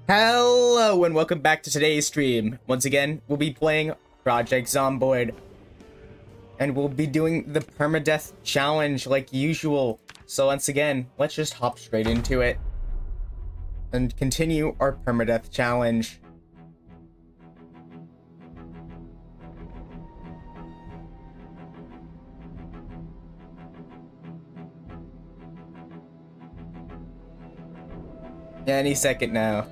Hello and welcome back to today's stream. Once again, we'll be playing Project Zomboid. And we'll be doing the permadeath challenge like usual. So once again, let's just hop straight into it. And continue our permadeath challenge. Any second now.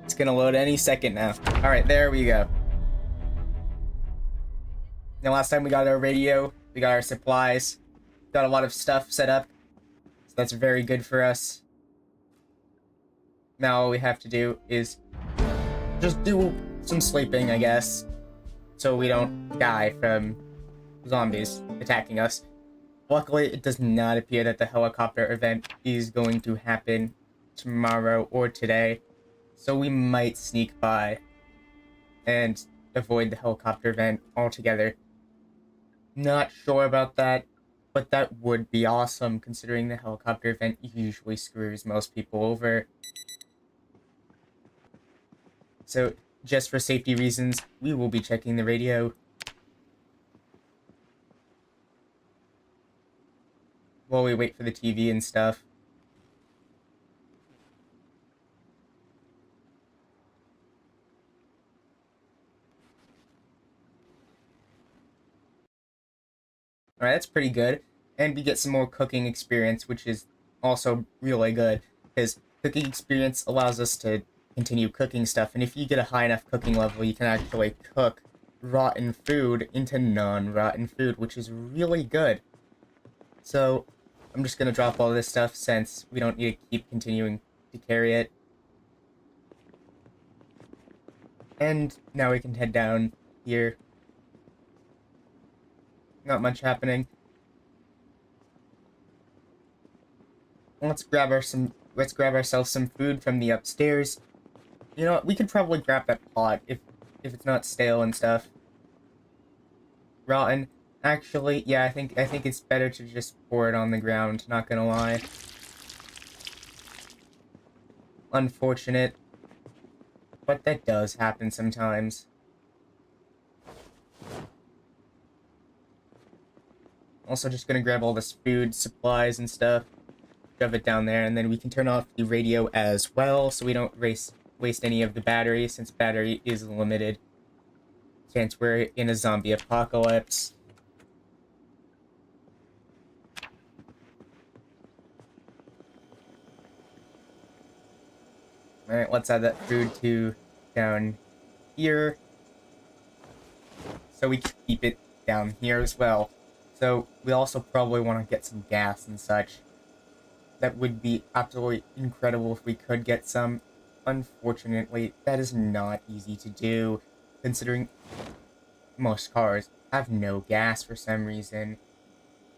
It's gonna load any second now. Alright, there we go. Now last time we got our radio, we got our supplies, got a lot of stuff set up. So that's very good for us. Now all we have to do is just do some sleeping, I guess. So we don't die from zombies attacking us. Luckily, it does not appear that the helicopter event is going to happen tomorrow or today, so we might sneak by and avoid the helicopter event altogether. Not sure about that, but that would be awesome considering the helicopter event usually screws most people over. So, just for safety reasons, we will be checking the radio while we wait for the TV and stuff. Alright, that's pretty good. And we get some more cooking experience, which is also really good, because cooking experience allows us to continue cooking stuff, and if you get a high enough cooking level, you can actually cook rotten food into non-rotten food, which is really good. So, I'm just gonna drop all this stuff since we don't need to keep continuing to carry it. And now we can head down here. Not much happening. Let's grab ourselves some food from the upstairs. You know what, we could probably grab that pot if it's not stale and stuff. Rotten. Actually, yeah, I think it's better to just pour it on the ground, not gonna lie. Unfortunate. But that does happen sometimes. Also just gonna grab all this food, supplies, and stuff. Shove it down there, and then we can turn off the radio as well, so we don't waste any of the battery, since battery is limited. Since we're in a zombie apocalypse. Alright, let's add that food to down here. So we can keep it down here as well. So we also probably want to get some gas and such. That would be absolutely incredible if we could get some. Unfortunately, that is not easy to do, considering most cars have no gas for some reason,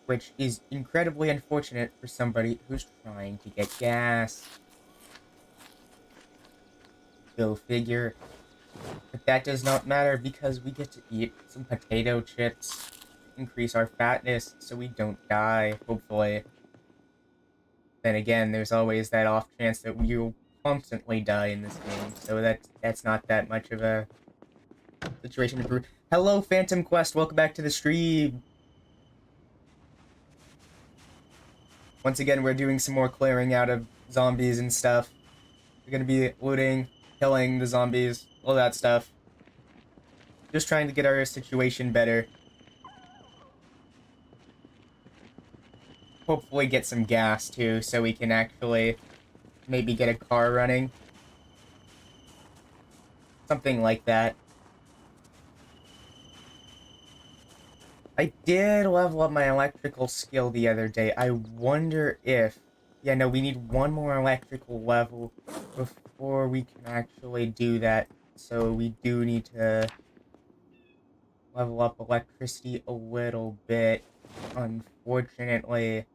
which is incredibly unfortunate for somebody who's trying to get gas. Go figure. But that does not matter because we get to eat some potato chips, increase our fatness so we don't die, hopefully. Then again, there's always that off chance that you'll constantly die in this game, so that's not that much of a situation to prove. Hello, Phantom Quest, welcome back to the stream! Once again, we're doing some more clearing out of zombies and stuff. We're gonna be looting, killing the zombies, all that stuff. Just trying to get our situation better. Hopefully get some gas, too, so we can actually maybe get a car running. Something like that. I did level up my electrical skill the other day. I wonder if... Yeah, no, we need one more electrical level before we can actually do that. So we do need to level up electricity a little bit, unfortunately.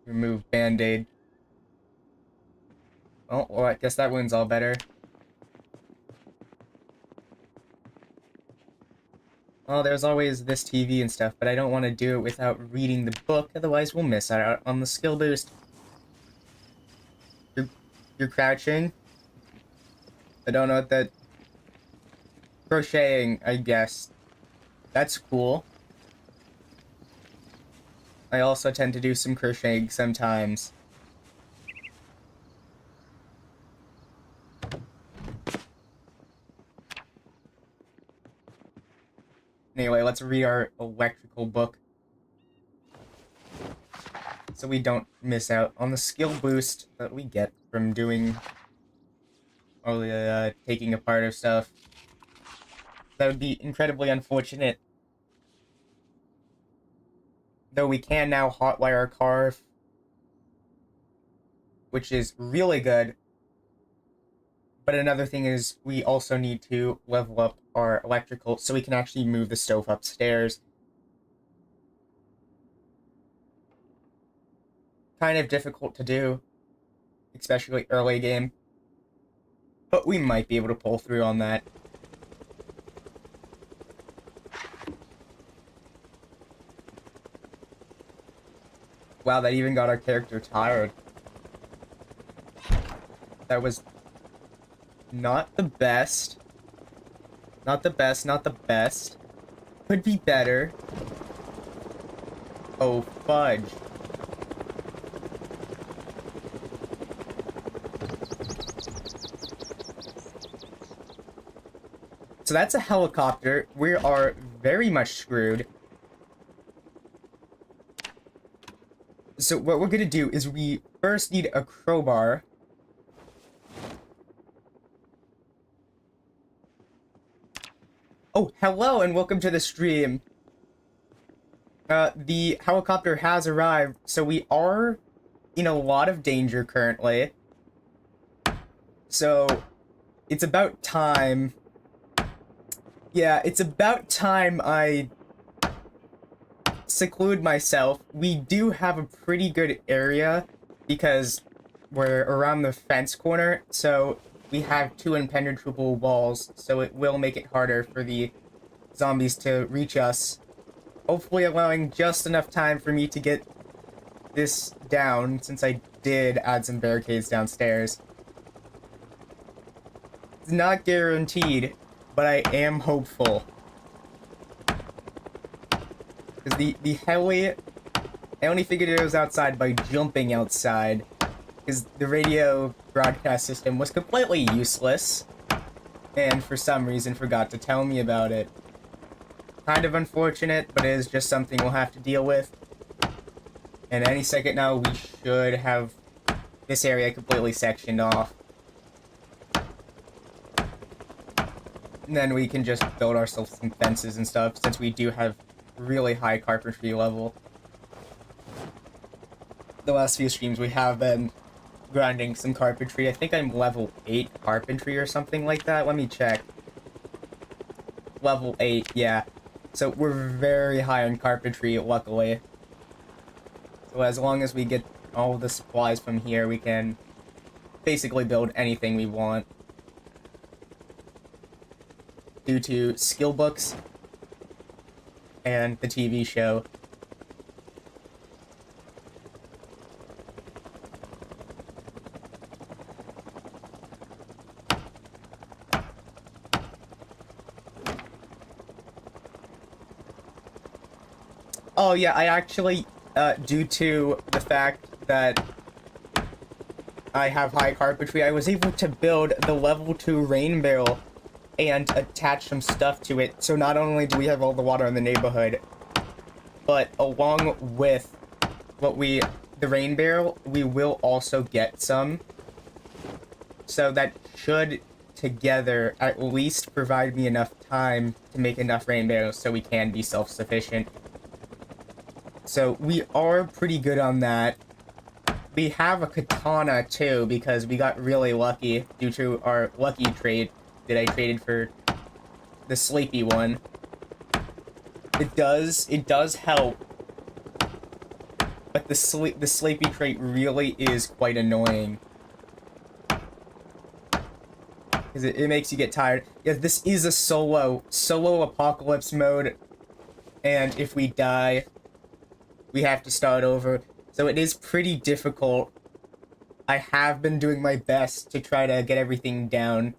Remove Band-Aid. Oh, well, I guess that wound's all better. Well, there's always this TV and stuff, but I don't want to do it without reading the book, otherwise we'll miss out on the skill boost. You're crouching? I don't know what that... Crocheting, I guess. That's cool. I also tend to do some crocheting sometimes. Anyway, let's read our electrical book, so we don't miss out on the skill boost that we get from doing all the taking apart of stuff. That would be incredibly unfortunate. Though we can now hotwire our car, which is really good. But another thing is we also need to level up our electrical so we can actually move the stove upstairs. Kind of difficult to do, especially early game. But we might be able to pull through on that. Wow, that even got our character tired. That was not the best. Not the best, not the best. Could be better. Oh, fudge. So that's a helicopter. We are very much screwed. So what we're gonna do is we first need a crowbar. Oh, hello and welcome to the stream. The helicopter has arrived, so we are in a lot of danger currently. So it's about time. Yeah, it's about time I seclude myself. We do have a pretty good area because we're around the fence corner, so we have 2 impenetrable walls, so it will make it harder for the zombies to reach us. Hopefully allowing just enough time for me to get this down, since I did add some barricades downstairs. It's not guaranteed, but I am hopeful. Because the heli, I only figured it was outside by jumping outside. Because the radio broadcast system was completely useless. And for some reason forgot to tell me about it. Kind of unfortunate, but it is just something we'll have to deal with. And any second now, we should have this area completely sectioned off. And then we can just build ourselves some fences and stuff, since we do have really high carpentry level. The last few streams we have been grinding some carpentry. I think I'm level 8 carpentry or something like that. Let me check. Level 8, yeah. So we're very high on carpentry, luckily. So as long as we get all the supplies from here, we can basically build anything we want. Due to skill books and the TV show. Oh yeah, I actually, due to the fact that I have high carpentry, I was able to build the level 2 rain barrel and attach some stuff to it. So not only do we have all the water in the neighborhood, but along with the rain barrel, we will also get some. So that should together at least provide me enough time to make enough rain barrels so we can be self-sufficient. So we are pretty good on that. We have a katana too, because we got really lucky due to our lucky trade that I traded for the sleepy one. It does help, but the sleepy trait really is quite annoying. Because it makes you get tired. Yeah, this is a solo apocalypse mode, and if we die, we have to start over. So it is pretty difficult. I have been doing my best to try to get everything down,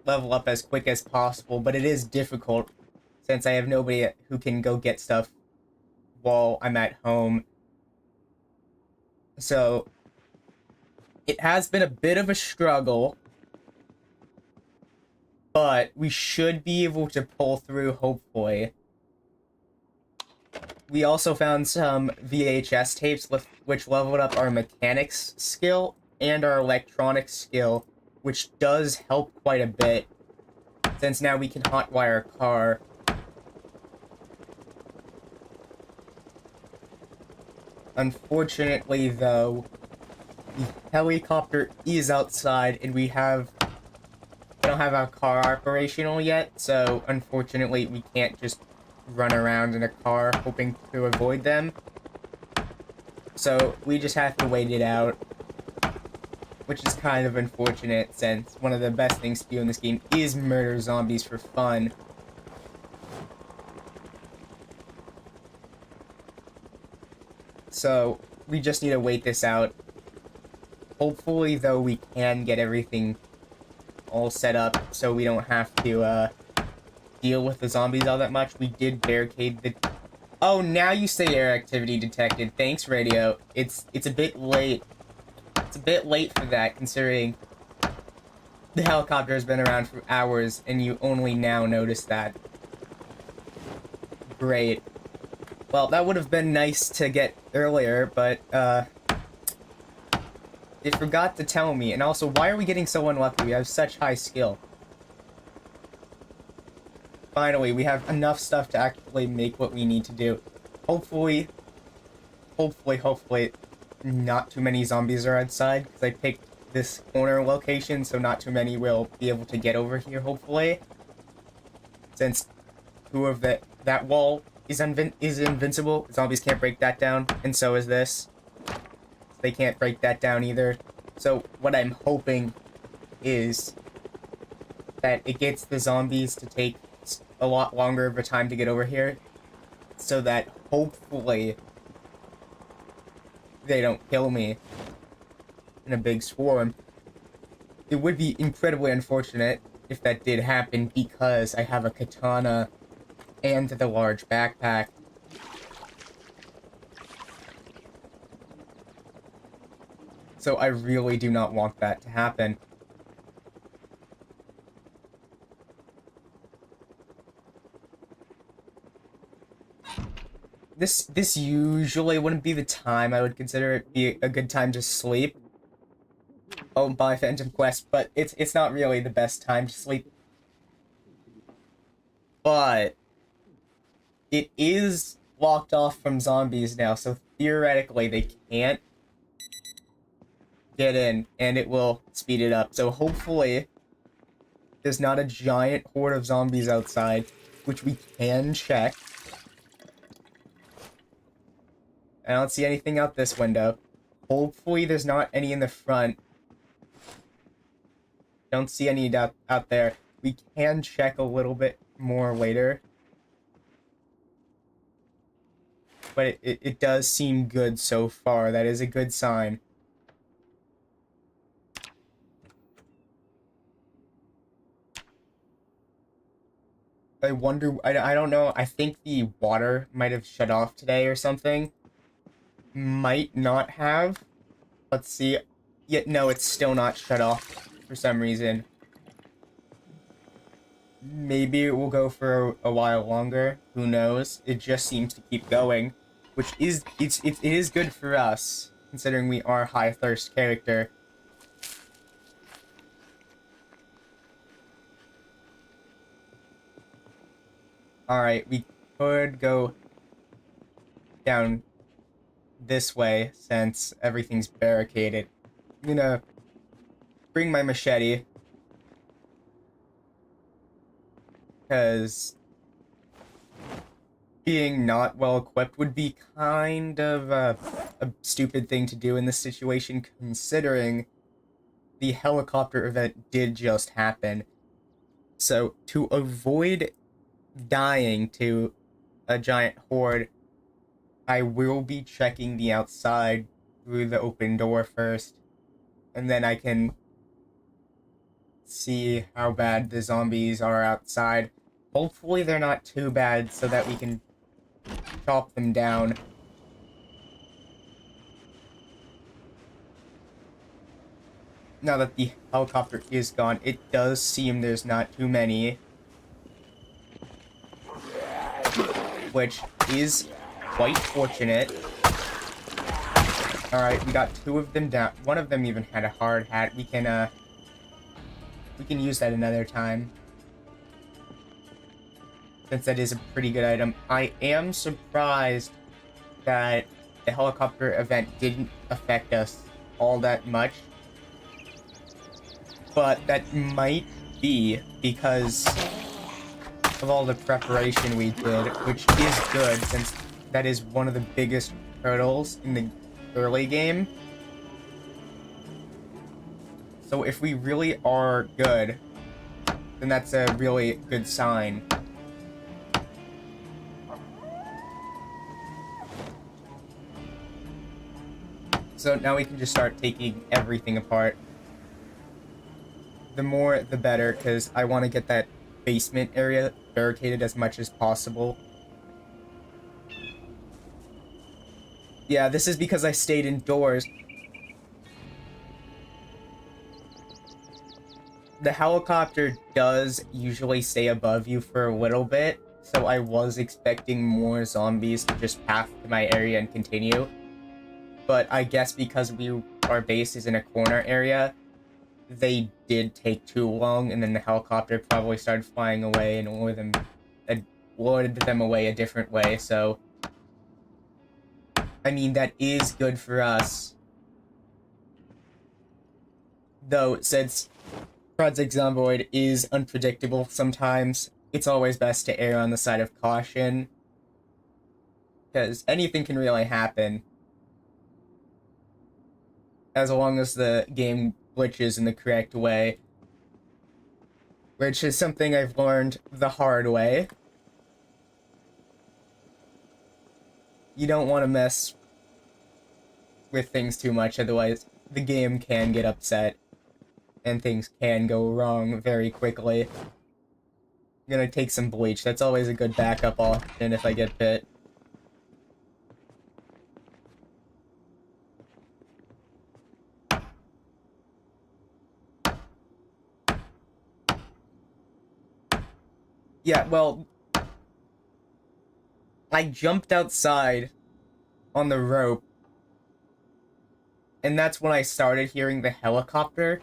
level up as quick as possible, but it is difficult since I have nobody who can go get stuff while I'm at home. So it has been a bit of a struggle, but we should be able to pull through, hopefully. We also found some VHS tapes which leveled up our mechanics skill and our electronics skill, which does help quite a bit, since now we can hotwire a car. Unfortunately, though, the helicopter is outside, and we have don't have our car operational yet, so unfortunately we can't just run around in a car hoping to avoid them. So we just have to wait it out, which is kind of unfortunate since one of the best things to do in this game is murder zombies for fun. So we just need to wait this out. Hopefully, though, we can get everything all set up so we don't have to deal with the zombies all that much. We did barricade the... Oh, now you say air activity detected. Thanks, radio. It's a bit late. It's a bit late for that, considering the helicopter has been around for hours and you only now notice that. Great. Well, that would have been nice to get earlier, but, they forgot to tell me. And also, why are we getting so unlucky? We have such high skill. Finally, we have enough stuff to actually make what we need to do. Hopefully, not too many zombies are outside, because I picked this corner location, so not too many will be able to get over here, hopefully. Since that wall is invincible, zombies can't break that down, and so is this. They can't break that down either. So what I'm hoping is that it gets the zombies to take a lot longer of a time to get over here, so that hopefully they don't kill me in a big swarm. It would be incredibly unfortunate if that did happen, because I have a katana and the large backpack. So I really do not want that to happen. This usually wouldn't be the time I would consider it be a good time to sleep. Oh, by Phantom Quest, but it's not really the best time to sleep. But it is locked off from zombies now, so theoretically they can't get in, and it will speed it up. So hopefully there's not a giant horde of zombies outside, which we can check. I don't see anything out this window. Hopefully there's not any in the front. Don't see any out there. We can check a little bit more later. But it does seem good so far. That is a good sign. I wonder, I don't know, I think the water might have shut off today or something. Might not have. Let's see. Yet no, it's still not shut off for some reason. Maybe it will go for a while longer. Who knows? It just seems to keep going, which is it is good for us, considering we are high thirst character. Alright, we could go down this way since everything's barricaded. I'm gonna bring my machete, because being not well equipped would be kind of a stupid thing to do in this situation, considering the helicopter event did just happen. So to avoid dying to a giant horde, I will be checking the outside through the open door first, and then I can see how bad the zombies are outside. Hopefully they're not too bad so that we can chop them down. Now that the helicopter is gone, it does seem there's not too many, which is quite fortunate. Alright, we got 2 of them down. One of them even had a hard hat. We can use that another time, since that is a pretty good item. I am surprised that the helicopter event didn't affect us all that much, but that might be because of all the preparation we did, which is good since that is one of the biggest hurdles in the early game. So if we really are good, then that's a really good sign. So now we can just start taking everything apart. The more, the better, because I want to get that basement area barricaded as much as possible. Yeah, this is because I stayed indoors. The helicopter does usually stay above you for a little bit, so I was expecting more zombies to just path to my area and continue. But I guess because our base is in a corner area, they did take too long, and then the helicopter probably started flying away and lured them away a different way, so... I mean, that is good for us. Though, since Project Zomboid is unpredictable sometimes, it's always best to err on the side of caution. Because anything can really happen. As long as the game glitches in the correct way. Which is something I've learned the hard way. You don't want to mess with things too much, otherwise the game can get upset. And things can go wrong very quickly. I'm gonna take some bleach. That's always a good backup option if I get bit. Yeah, well... I jumped outside on the rope. And that's when I started hearing the helicopter.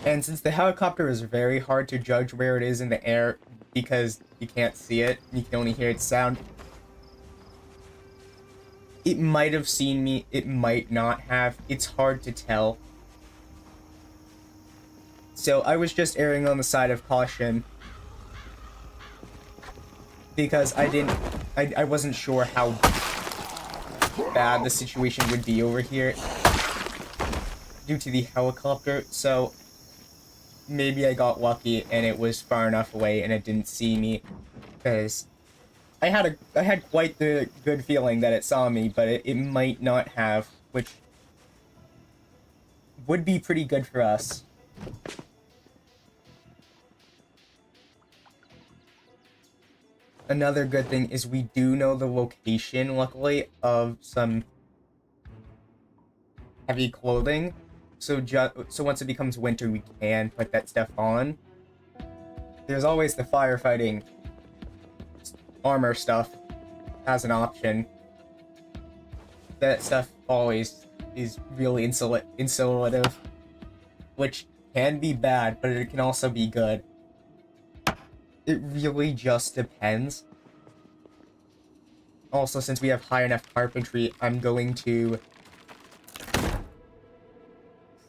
And since the helicopter is very hard to judge where it is in the air because you can't see it, you can only hear its sound, it might have seen me, it might not have. It's hard to tell. So I was just erring on the side of caution because I wasn't sure how bad the situation would be over here due to the helicopter, so maybe I got lucky and it was far enough away and it didn't see me, because I had quite the good feeling that it saw me, but it might not have, which would be pretty good for us. Another good thing is we do know the location, luckily, of some heavy clothing. So once it becomes winter, we can put that stuff on. There's always the firefighting armor stuff as an option. That stuff always is really insulative, which can be bad, but it can also be good. It really just depends. Also, since we have high enough carpentry, I'm going to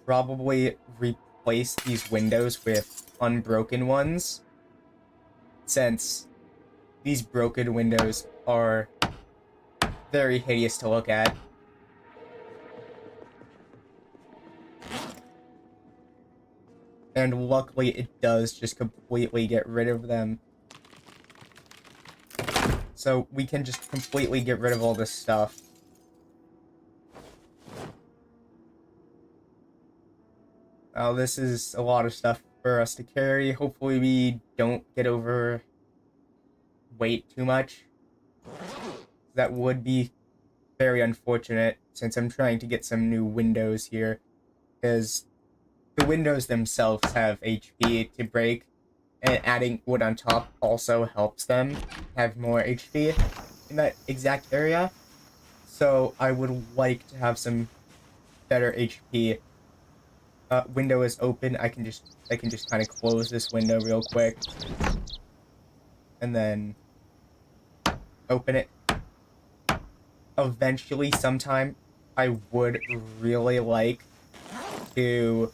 probably replace these windows with unbroken ones, since these broken windows are very hideous to look at. And luckily it does just completely get rid of them. So we can just completely get rid of all this stuff. Now this is a lot of stuff for us to carry. Hopefully we don't get overweight too much. That would be very unfortunate, since I'm trying to get some new windows here, because the windows themselves have HP to break, and adding wood on top also helps them have more HP in that exact area. So I would like to have some better HP. Window is open. I can just kind of close this window real quick, and then open it. Eventually, sometime, I would really like to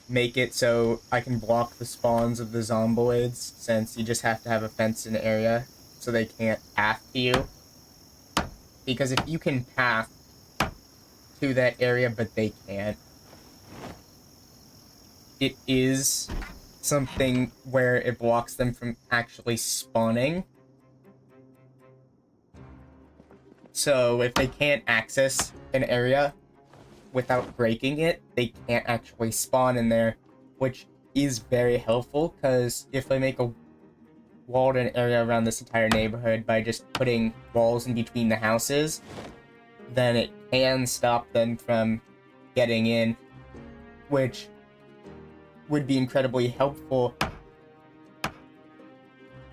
make it so I can block the spawns of the zomboids, since you just have to have a fenced in area so they can't path to you. Because if you can path to that area but they can't, it is something where it blocks them from actually spawning. So if they can't access an area without breaking it, they can't actually spawn in there, which is very helpful, because if they make a walled in area around this entire neighborhood by just putting walls in between the houses, then it can stop them from getting in, which would be incredibly helpful.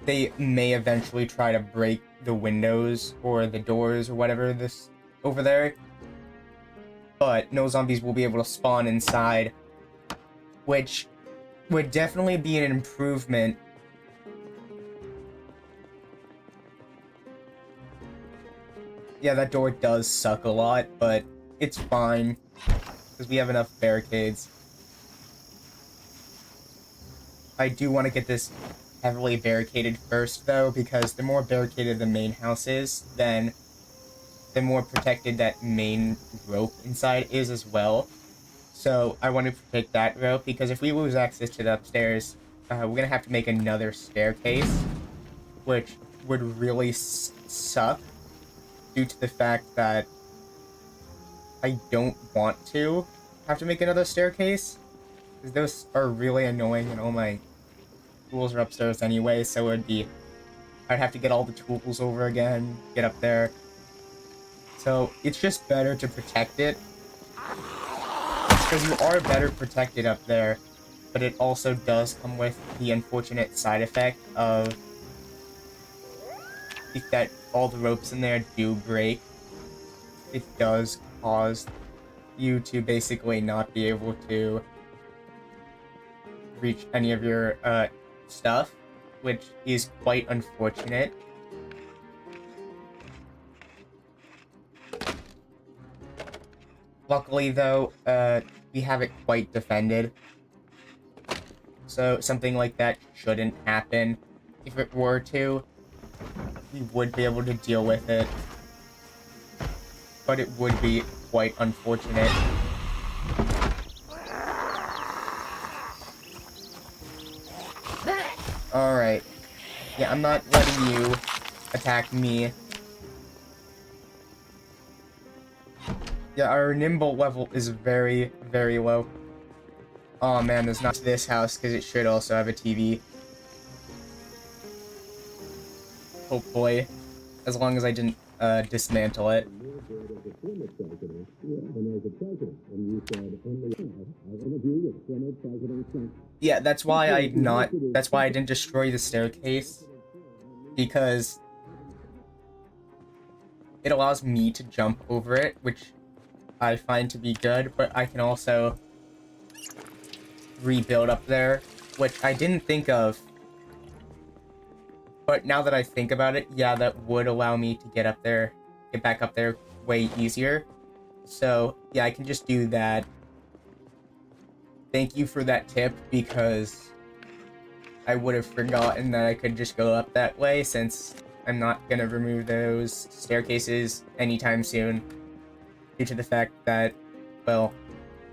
They may eventually try to break the windows or the doors or whatever this over there, but no zombies will be able to spawn inside, which would definitely be an improvement. Yeah, that door does suck a lot, but it's fine, because we have enough barricades. I do want to get this heavily barricaded first, though, because the more barricaded the main house is, then the more protected that main rope inside is as well. So I want to protect that rope, because if we lose access to the upstairs, we're going to have to make another staircase, which would really suck, due to the fact that I don't want to have to make another staircase, because those are really annoying, and all my tools are upstairs anyway, so I'd have to get all the tools over again, get up there. So it's just better to protect it, because you are better protected up there, but it also does come with the unfortunate side effect of if that all the ropes in there do break, it does cause you to basically not be able to reach any of your stuff, which is quite unfortunate. Luckily, though, we have it quite defended, so something like that shouldn't happen. If it were to, we would be able to deal with it, but it would be quite unfortunate. Alright. Yeah, I'm not letting you attack me. Yeah, our nimble level is very, very low. Oh man, there's not this house, because it should also have a TV. Hopefully. As long as I didn't dismantle it. Yeah, that's why I didn't destroy the staircase, because it allows me to jump over it, which I find to be good, but I can also rebuild up there, which I didn't think of. But now that I think about it, yeah, that would allow me to get back up there way easier. So, yeah, I can just do that. Thank you for that tip, because I would have forgotten that I could just go up that way, since I'm not gonna remove those staircases anytime soon, due to the fact that, well,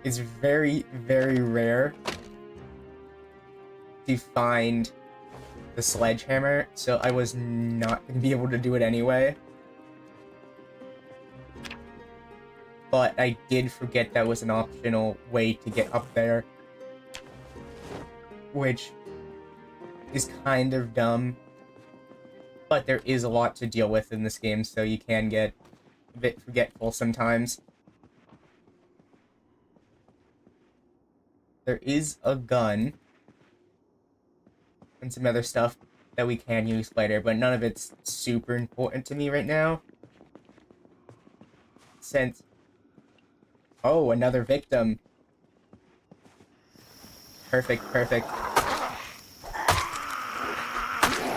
it's very, very rare to find the sledgehammer, so I was not going to be able to do it anyway. But I did forget that was an optional way to get up there, which is kind of dumb, but there is a lot to deal with in this game, so you can get a bit forgetful sometimes. There is a gun and some other stuff that we can use later, but none of it's super important to me right now. Since... Oh, another victim. Perfect, perfect.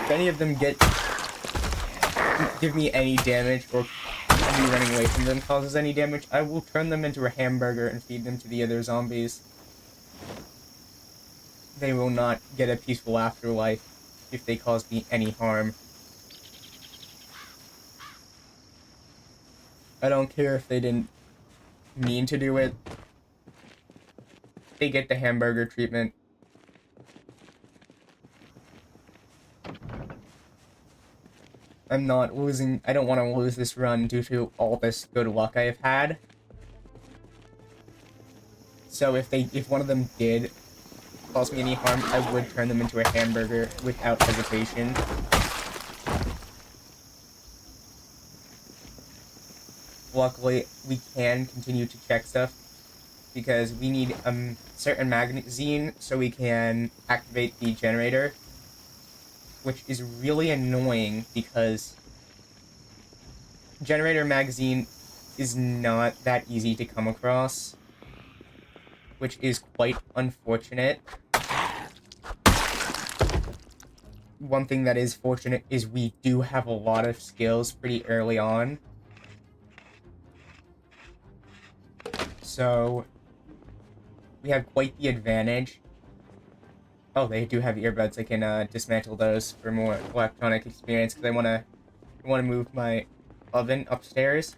If any of them give me any damage, or me running away from them causes any damage, I will turn them into a hamburger and feed them to the other zombies. they will not get a peaceful afterlife if they cause me any harm. I don't care if they didn't mean to do it. They get the hamburger treatment. I'm not losing. I don't want to lose this run due to all this good luck I have had. So if one of them did cause me any harm, I would turn them into a hamburger without hesitation. Luckily, we can continue to check stuff because we need a certain magazine so we can activate the generator, which is really annoying because generator magazine is not that easy to come across, which is quite unfortunate. One thing that is fortunate is we do have a lot of skills pretty early on. So we have quite the advantage. Oh, they do have earbuds. I can dismantle those for more electronic experience because I want to move my oven upstairs.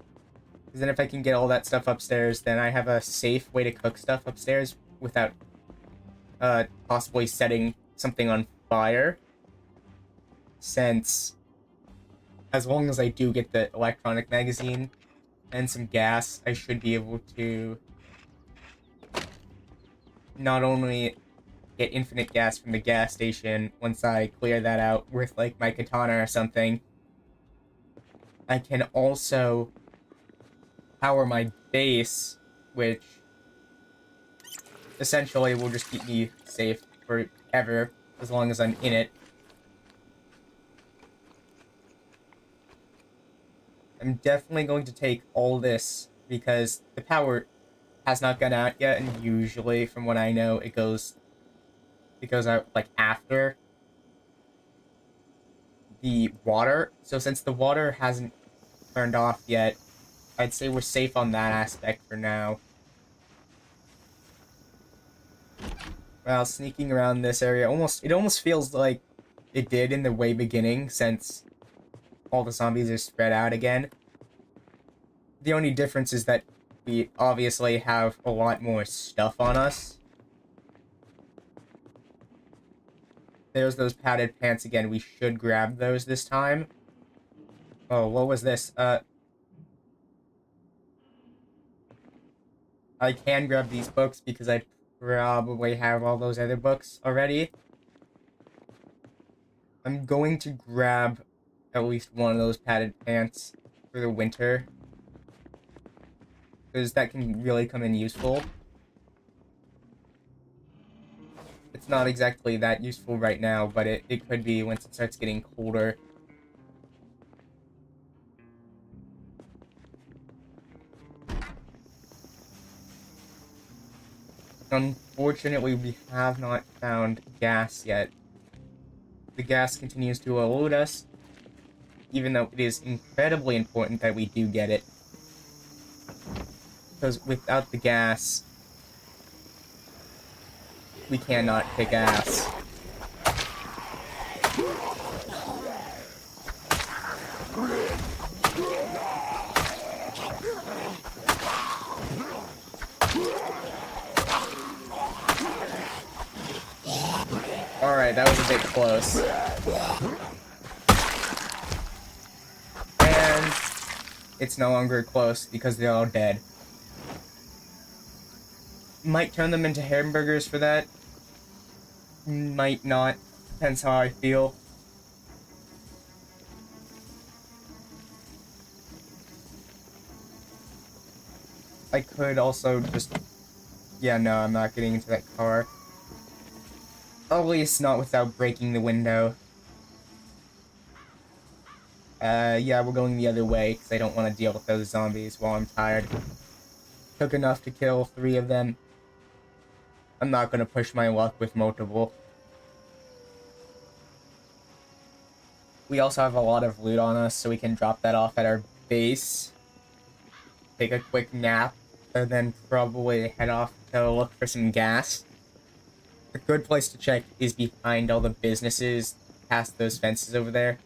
Because then if I can get all that stuff upstairs, then I have a safe way to cook stuff upstairs without possibly setting something on fire. Since as long as I do get the electronic magazine and some gas, I should be able to not only get infinite gas from the gas station once I clear that out with like my katana or something, I can also power my base, which essentially will just keep me safe forever as long as I'm in it. I'm definitely going to take all this because the power has not gone out yet, and usually from what I know it goes out like after the water. So since the water hasn't turned off yet, I'd say we're safe on that aspect for now. Well, sneaking around this area it almost feels like it did in the way beginning, since all the zombies are spread out again. The only difference is that we obviously have a lot more stuff on us. There's those padded pants again. We should grab those this time. Oh, what was this? I can grab these books because I probably have all those other books already. I'm going to grab at least one of those padded pants for the winter, because that can really come in useful. It's not exactly that useful right now, but it could be once it starts getting colder. Unfortunately, we have not found gas yet. The gas continues to elude us, even though it is incredibly important that we do get it. Because without the gas, we cannot kick ass. Alright, that was a bit close. And it's no longer close because they're all dead. Might turn them into hamburgers for that. Might not. Depends how I feel. I could also just... Yeah, no, I'm not getting into that car. At least not without breaking the window. Yeah, we're going the other way, because I don't want to deal with those zombies while I'm tired. Took enough to kill 3 of them. I'm not going to push my luck with multiple. We also have a lot of loot on us, so we can drop that off at our base. Take a quick nap, and then probably head off to look for some gas. a good place to check is behind all the businesses, past those fences over there.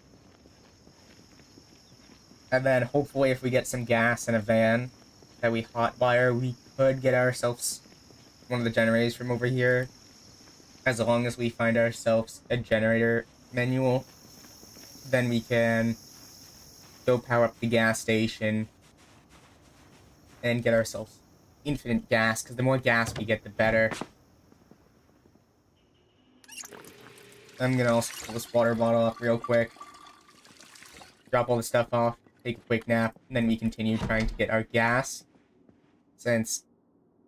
And then hopefully if we get some gas in a van that we hotwire, we could get ourselves one of the generators from over here. As long as we find ourselves a generator manual, then we can go power up the gas station and get ourselves infinite gas, because the more gas we get, the better. I'm gonna also fill this water bottle up real quick, drop all the stuff off, take a quick nap, and then we continue trying to get our gas, since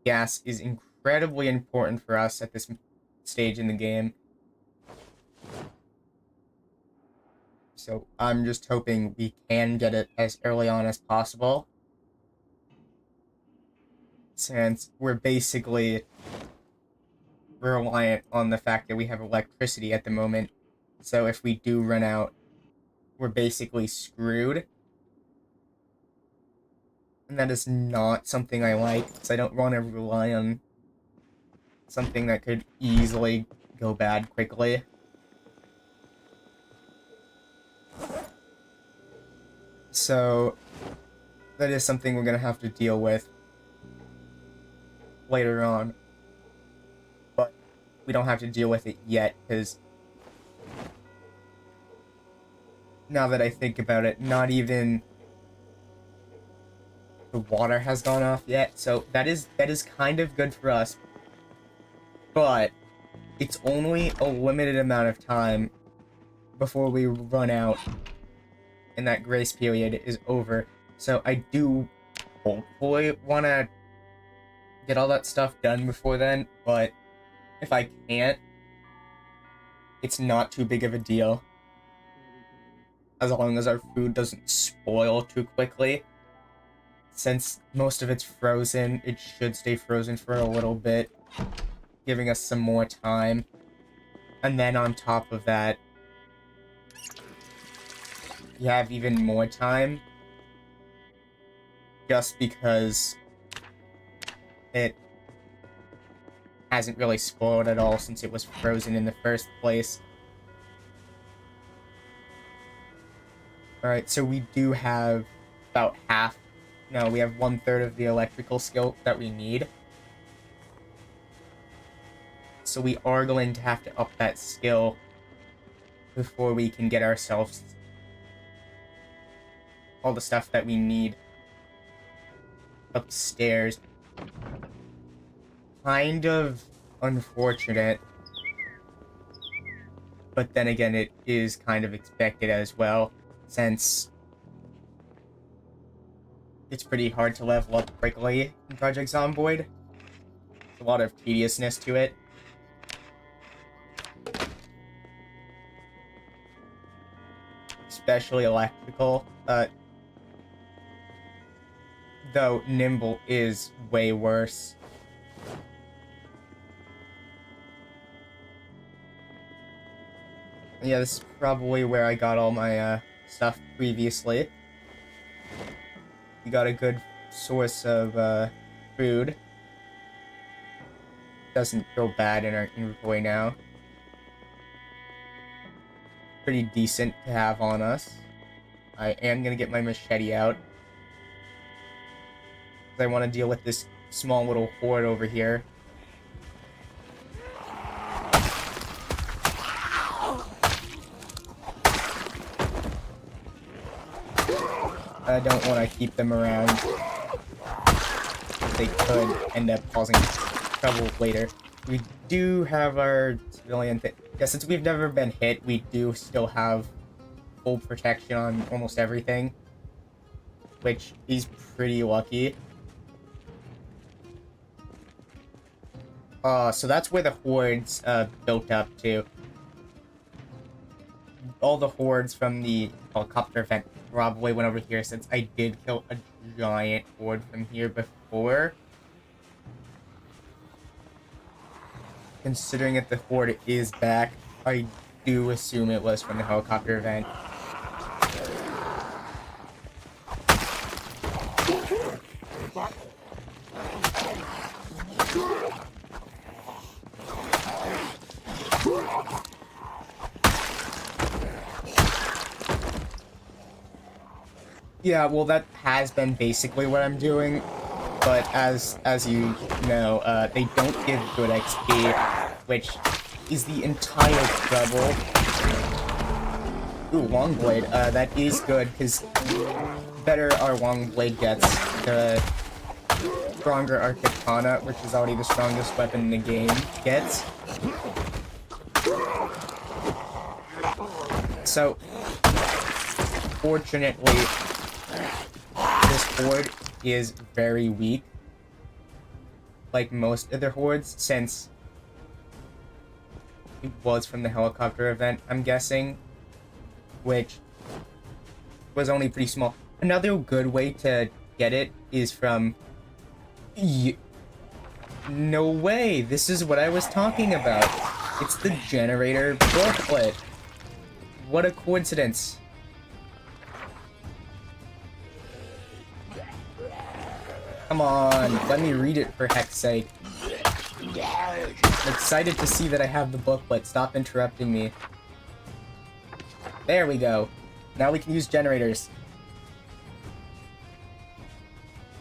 gas is incredibly important for us at this stage in the game. So I'm just hoping we can get it as early on as possible, since we're basically reliant on the fact that we have electricity at the moment. So if we do run out, we're basically screwed. And that is not something I like, because I don't want to rely on something that could easily go bad quickly. So that is something we're going to have to deal with later on. But we don't have to deal with it yet, because now that I think about it, not even the water has gone off yet, so that is kind of good for us. But it's only a limited amount of time before we run out and that grace period is over. So I do hopefully want to get all that stuff done before then, but if I can't, it's not too big of a deal. As long as our food doesn't spoil too quickly. Since most of it's frozen, it should stay frozen for a little bit, giving us some more time. And then on top of that, you have even more time, just because it hasn't really spoiled at all since it was frozen in the first place. Alright, so we do have about half. No, we have 1/3 of the electrical skill that we need. So we are going to have to up that skill before we can get ourselves all the stuff that we need upstairs. Kind of unfortunate, but then again, it is kind of expected as well, since it's pretty hard to level up quickly in Project Zomboid. There's a lot of tediousness to it. Especially electrical, though Nimble is way worse. Yeah, this is probably where I got all my stuff previously. We got a good source of food. Doesn't feel bad in our inventory now. Pretty decent to have on us. I am gonna get my machete out, because I want to deal with this small little horde over here. I don't want to keep them around. They could end up causing trouble later. We do have our civilian thing. Yeah, since we've never been hit, we do still have full protection on almost everything, which is pretty lucky. So that's where the hordes built up to. All the hordes from the helicopter event probably went over here, since I did kill a giant horde from here before. Considering that the horde is back, I do assume it was from the helicopter event. Yeah, well, that has been basically what I'm doing, but as you know, they don't give good XP, which is the entire trouble. Ooh, long blade. That is good, because better our long blade gets, the stronger our katana, which is already the strongest weapon in the game, gets. So, fortunately, this horde is very weak, like most of their hordes, since it was from the helicopter event, I'm guessing, which was only pretty small. Another good way to get it is from... No way! This is what I was talking about! It's the generator booklet! What a coincidence! Come on, let me read it for heck's sake. I'm excited to see that I have the booklet. Stop interrupting me. There we go. Now we can use generators.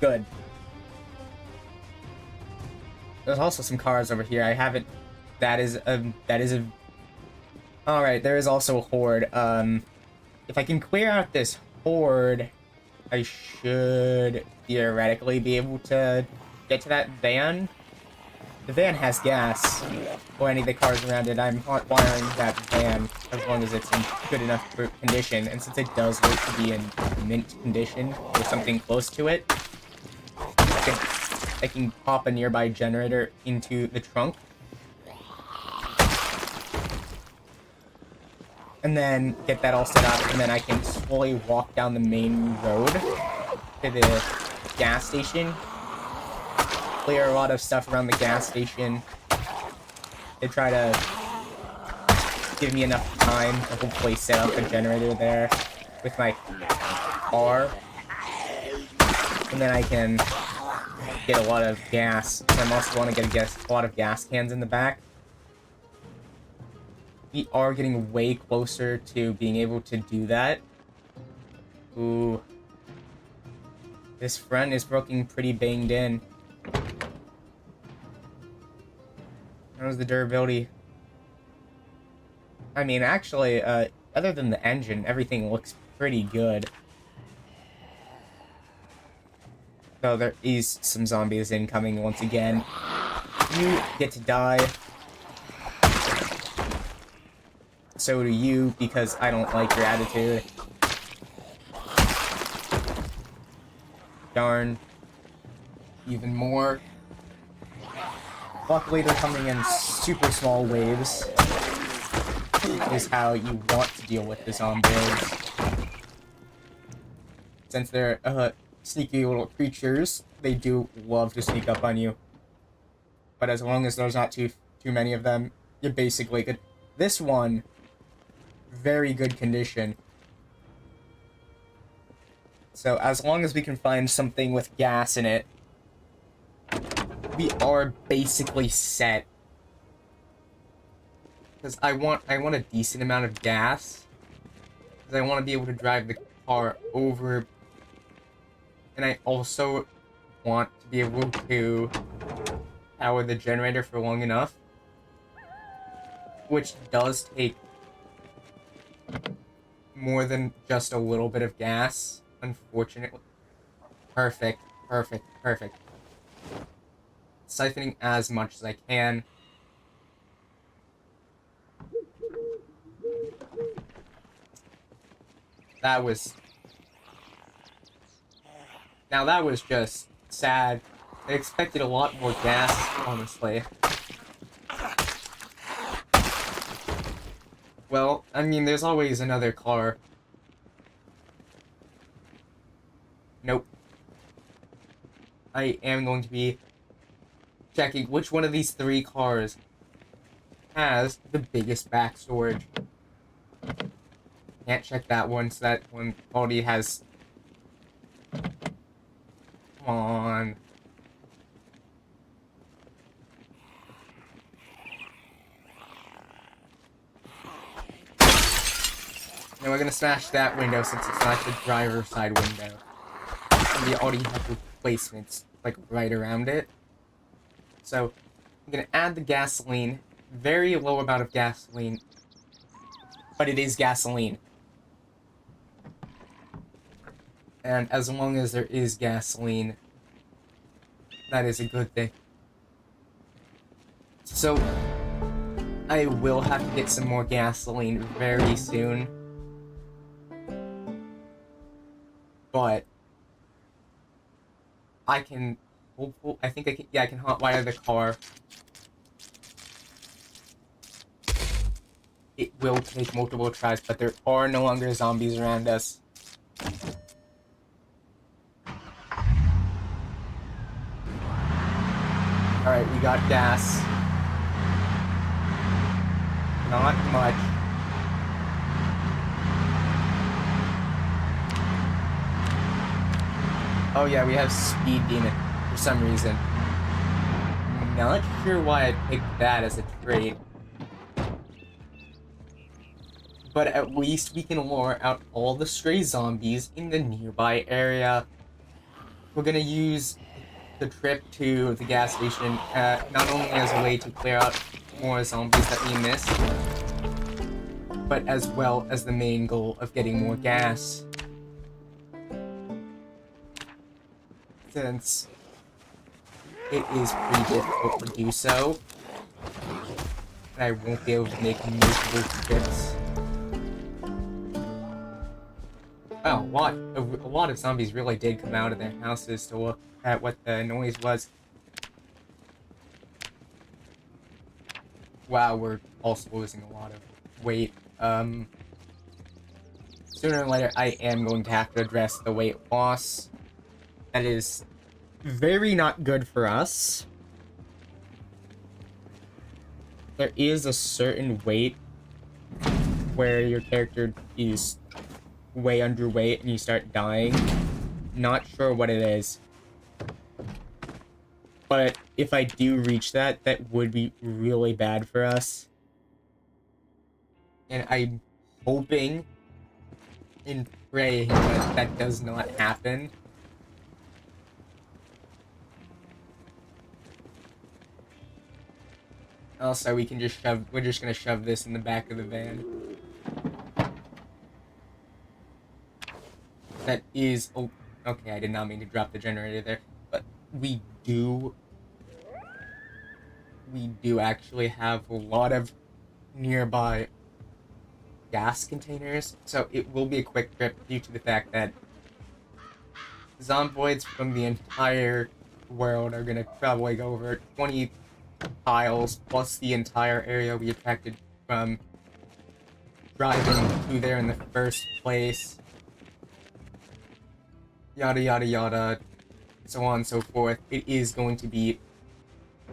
Good. There's also some cars over here. I haven't... That is a... Alright, there is also a horde. If I can clear out this horde, I should theoretically be able to get to that van. The van has gas, or any of the cars around it. I'm hot wiring that van as long as it's in good enough condition, and since it does look to be in mint condition, or something close to it, I can pop a nearby generator into the trunk. And then get that all set up, and then I can slowly walk down the main road to the gas station. Clear a lot of stuff around the gas station. They try to give me enough time to hopefully set up a generator there with my car. And then I can get a lot of gas. I'm also want to get a lot of gas cans in the back. We are getting way closer to being able to do that. Ooh. This front is looking pretty banged in. How's the durability? I mean, actually, other than the engine, everything looks pretty good. So there is some zombies incoming once again. You get to die. So do you, because I don't like your attitude. Darn. Even more. Luckily, they're coming in super small waves. Is how you want to deal with the zombies. Since they're sneaky little creatures, they do love to sneak up on you. But as long as there's not too many of them, you're basically good. This one, very good condition. So as long as we can find something with gas in it, we are basically set. Because I want a decent amount of gas. Because I want to be able to drive the car over. And I also want to be able to power the generator for long enough. Which does take more than just a little bit of gas, unfortunately. Perfect, perfect, perfect. Siphoning as much as I can. That was... Now that was just sad. I expected a lot more gas, honestly. Well, I mean, there's always another car. Nope. I am going to be checking which one of these three cars has the biggest back storage. Can't check that one, so that one already has... Come on. Now we're gonna smash that window since it's not the driver's side window. And we already have replacements, like, right around it. So, I'm gonna add the gasoline. Very low amount of gasoline. But it is gasoline. And as long as there is gasoline, that is a good thing. So, I will have to get some more gasoline very soon. But I can, I think I can, yeah, I can hotwire the car. It will take multiple tries, but there are no longer zombies around us. Alright, we got gas. Not much. Oh yeah, we have Speed Demon for some reason. Not sure why I picked that as a trait. But at least we can lure out all the stray zombies in the nearby area. We're gonna use the trip to the gas station not only as a way to clear out more zombies that we missed, but as well as the main goal of getting more gas. Since it is pretty difficult to do so, and I won't be able to make multiple trips. Oh, a lot of zombies really did come out of their houses to look at what the noise was. Wow, we're also losing a lot of weight. Sooner or later, I am going to have to address the weight loss. That is very not good for us. There is a certain weight where your character is way underweight and you start dying. Not sure what it is. But if I do reach that, that would be really bad for us. And I'm hoping and praying that that does not happen. Also, we're just gonna shove this in the back of the van. That is, oh, okay, I did not mean to drop the generator there, but we do actually have a lot of nearby gas containers, so it will be a quick trip due to the fact that zomboids from the entire world are gonna probably go over 20 tiles, plus the entire area we attracted from driving to there in the first place. Yada yada yada, so on and so forth. It is going to be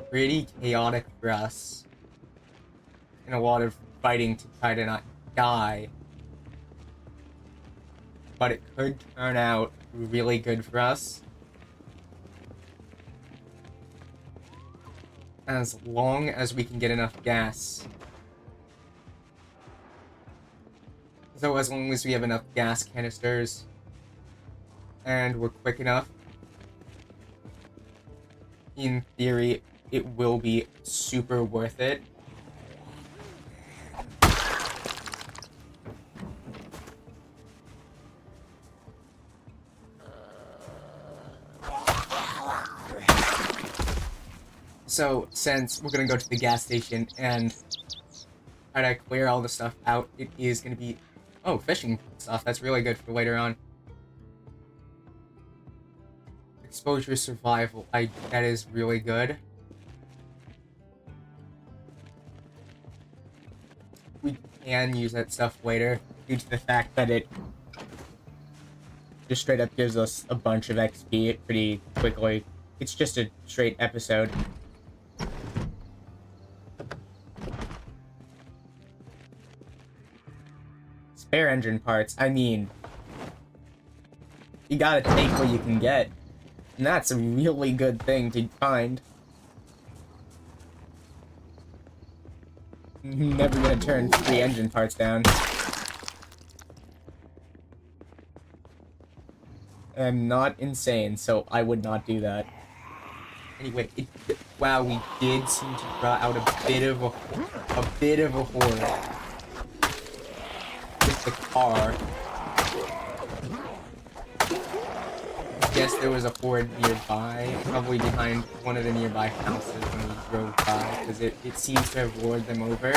pretty chaotic for us, and a lot of fighting to try to not die. But it could turn out really good for us. As long as we can get enough gas. So as long as we have enough gas canisters, and we're quick enough, in theory, it will be super worth it. So, since we're gonna go to the gas station and try to clear all the stuff out, it is gonna be... Oh, fishing stuff. That's really good for later on. Exposure survival. That is really good. We can use that stuff later due to the fact that it just straight up gives us a bunch of XP pretty quickly. It's just a straight episode. Spare engine parts. I mean, you gotta take what you can get. And that's a really good thing to find. Never gonna turn 3 engine parts down. am not insane, so I would not do that. Anyway, wow, we did seem to draw out a bit of a horde with the car. I guess there was a horde nearby, probably behind one of the nearby houses when we drove by, because it seems to have lured them over.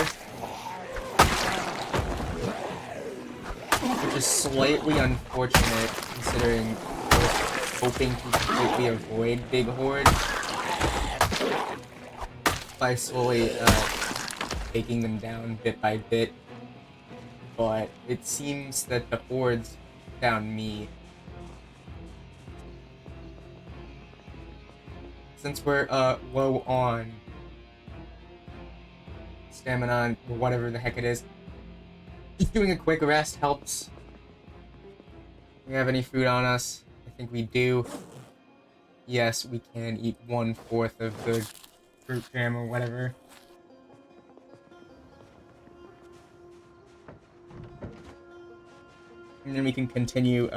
Which is slightly unfortunate, considering we're hoping to completely avoid big hordes by slowly taking them down bit by bit. But it seems that the hordes found me. Since we're low on stamina or whatever the heck it is, just doing a quick rest helps. Do we have any food on us? I think we do. Yes, we can eat 1/4 of the fruit jam or whatever. And then we can continue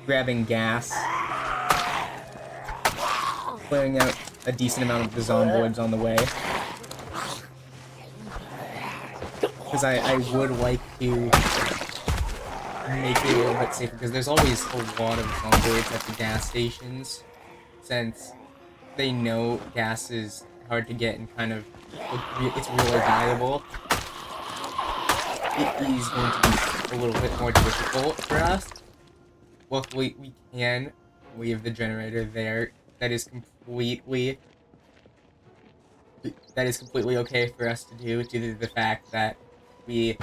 grabbing gas, clearing out a decent amount of the zomboids on the way. Because I would like to make it a little bit safer, because there's always a lot of zomboids at the gas stations, since they know gas is hard to get and kind of, it's really valuable. It is going to be a little bit more difficult for us. Luckily, we can leave the generator there. That is completely okay for us to do, due to the fact that we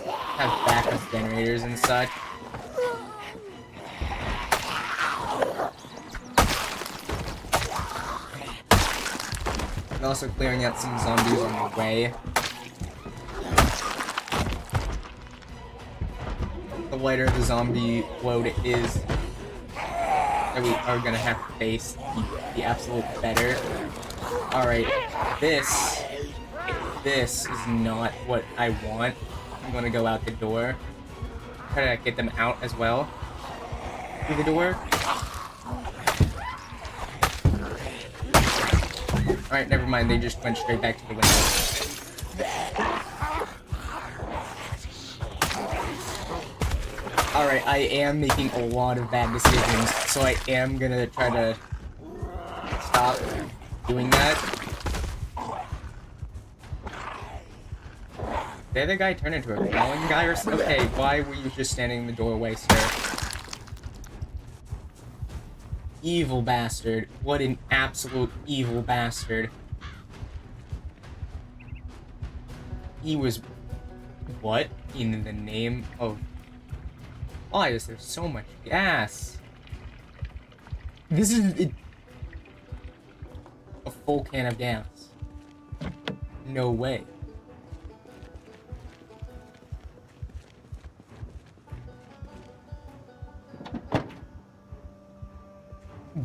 have backup generators and such. And also clearing out some zombies on the way. The lighter the zombie load is that we are gonna have to face, the absolute better. Alright, this is not what I want. I'm gonna go out the door. Try to get them out as well. Through the door. Alright, never mind, they just went straight back to the window. Alright, I am making a lot of bad decisions, so I am gonna try to stop doing that. Did the guy turn into a crawling guy or something? Okay, why were you just standing in the doorway, sir? Evil bastard. What an absolute evil bastard. He was... What in the name of... Why is there so much gas? This is... a full can of gas. No way.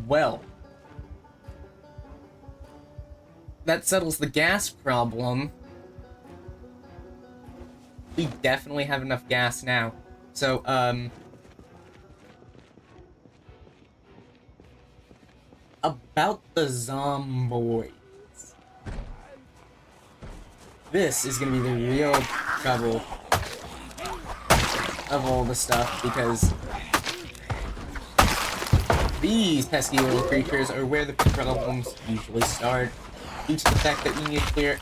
Well, that settles the gas problem. We definitely have enough gas now. So, about the zomboids. This is gonna be the real trouble of all the stuff, because these pesky little creatures are where the problems usually start, due to the fact that we need to clear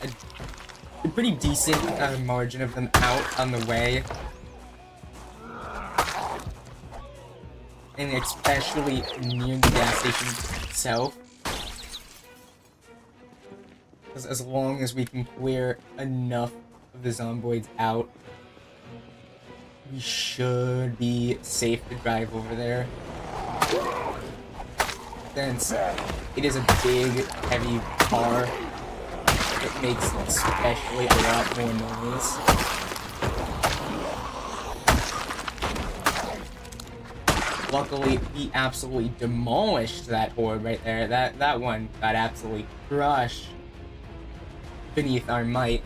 a pretty decent margin of them out on the way. And especially near the gas station itself. Because as long as we can clear enough of the zomboids out, we should be safe to drive over there. Since it is a big, heavy car, it makes especially a lot more noise. Luckily, he absolutely demolished that horde right there. That one got absolutely crushed beneath our might.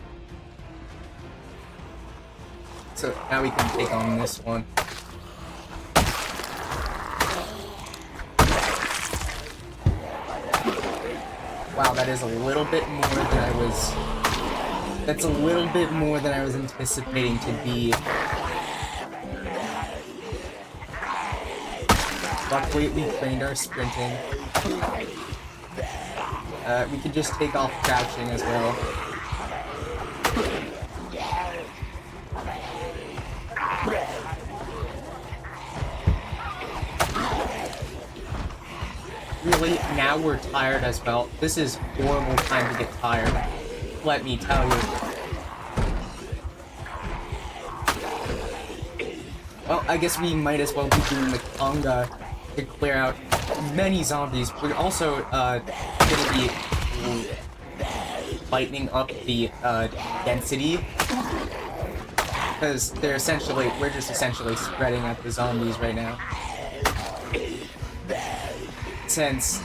So now we can take on this one. Wow, that is a little bit more than I was... That's a little bit more than I was anticipating to be. Luckily, we trained our sprinting. We could just take off crouching as well. Really, now we're tired as well. This is horrible time to get tired. Let me tell you. Well, I guess we might as well be doing the conga to clear out many zombies. We're also gonna be lightening up the density, because we're just essentially spreading out the zombies right now. Since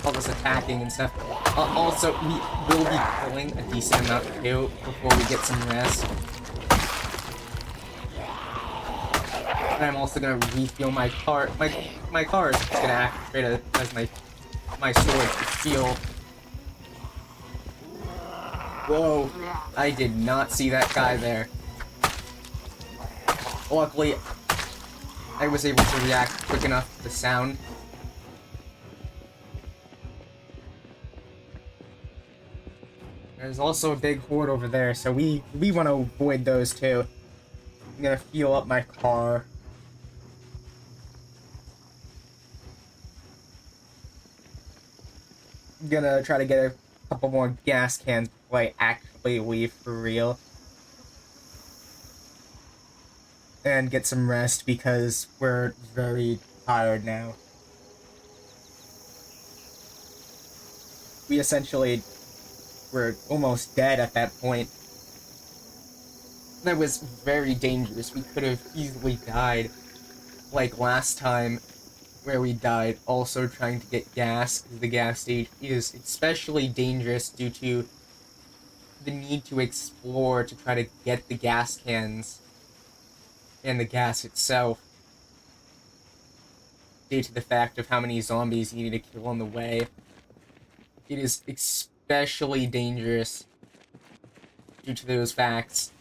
all this attacking and stuff. Also, we will be killing a decent amount too before we get some rest. And I'm also gonna refuel my car. My car is just gonna activate as my sword to feel. Whoa! I did not see that guy there. Luckily, I was able to react quick enough to the sound. There's also a big horde over there, so we want to avoid those too. I'm gonna fuel up my car. I'm gonna try to get a couple more gas cans before I actually leave for real. And get some rest because we're very tired now. We're almost dead at that point. That was very dangerous. We could have easily died. Like last time, where we died also trying to get gas. The gas stage is especially dangerous due to the need to explore to try to get the gas cans and the gas itself, due to the fact of how many zombies you need to kill on the way. It is especially dangerous due to those facts,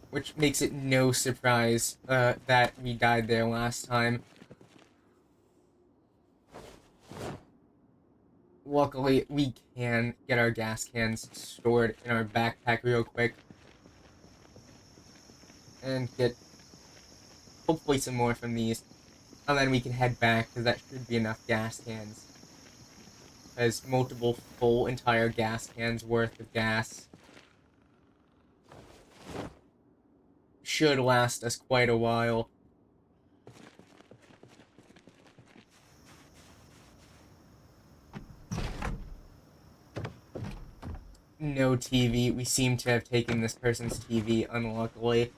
which makes it no surprise that we died there last time. Luckily, we can get our gas cans stored in our backpack real quick and get hopefully some more from these, and then we can head back, because that should be enough gas cans. As multiple full entire gas cans worth of gas should last us quite a while. No TV. We seem to have taken this person's TV, unluckily,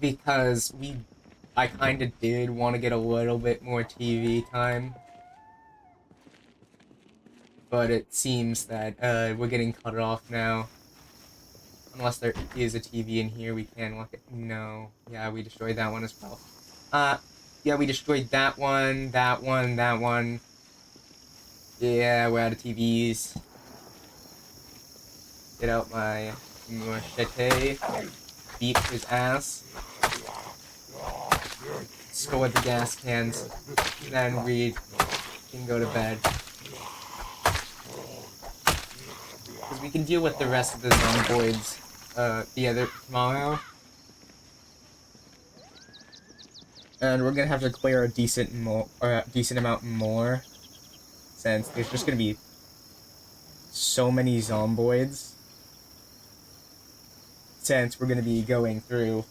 because I kinda did want to get a little bit more TV time. But it seems that we're getting cut off now. Unless there is a TV in here, we can look at. No. Yeah, we destroyed that one as well. Yeah, we destroyed that one, that one, that one. Yeah, we're out of TVs. Get out my machete. Beat his ass. Store the gas cans. Then we can go to bed. Because we can deal with the rest of the zomboids tomorrow. And we're gonna have to clear a decent amount more, since there's just gonna be so many zomboids. Since we're gonna be going through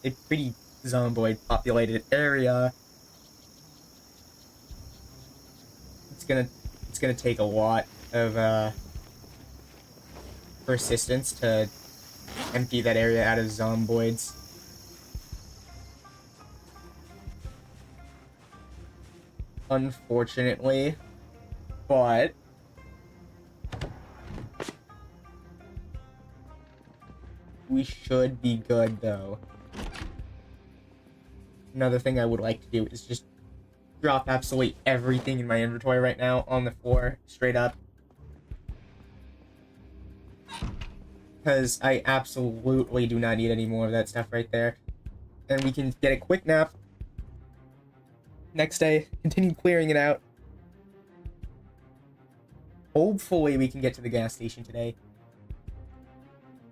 a pretty zomboid populated area, it's gonna take a lot of persistence to empty that area out of zomboids. Unfortunately, but we should be good though. Another thing I would like to do is just drop absolutely everything in my inventory right now on the floor, straight up. Because I absolutely do not need any more of that stuff right there. And we can get a quick nap. Next day, continue clearing it out. Hopefully we can get to the gas station today.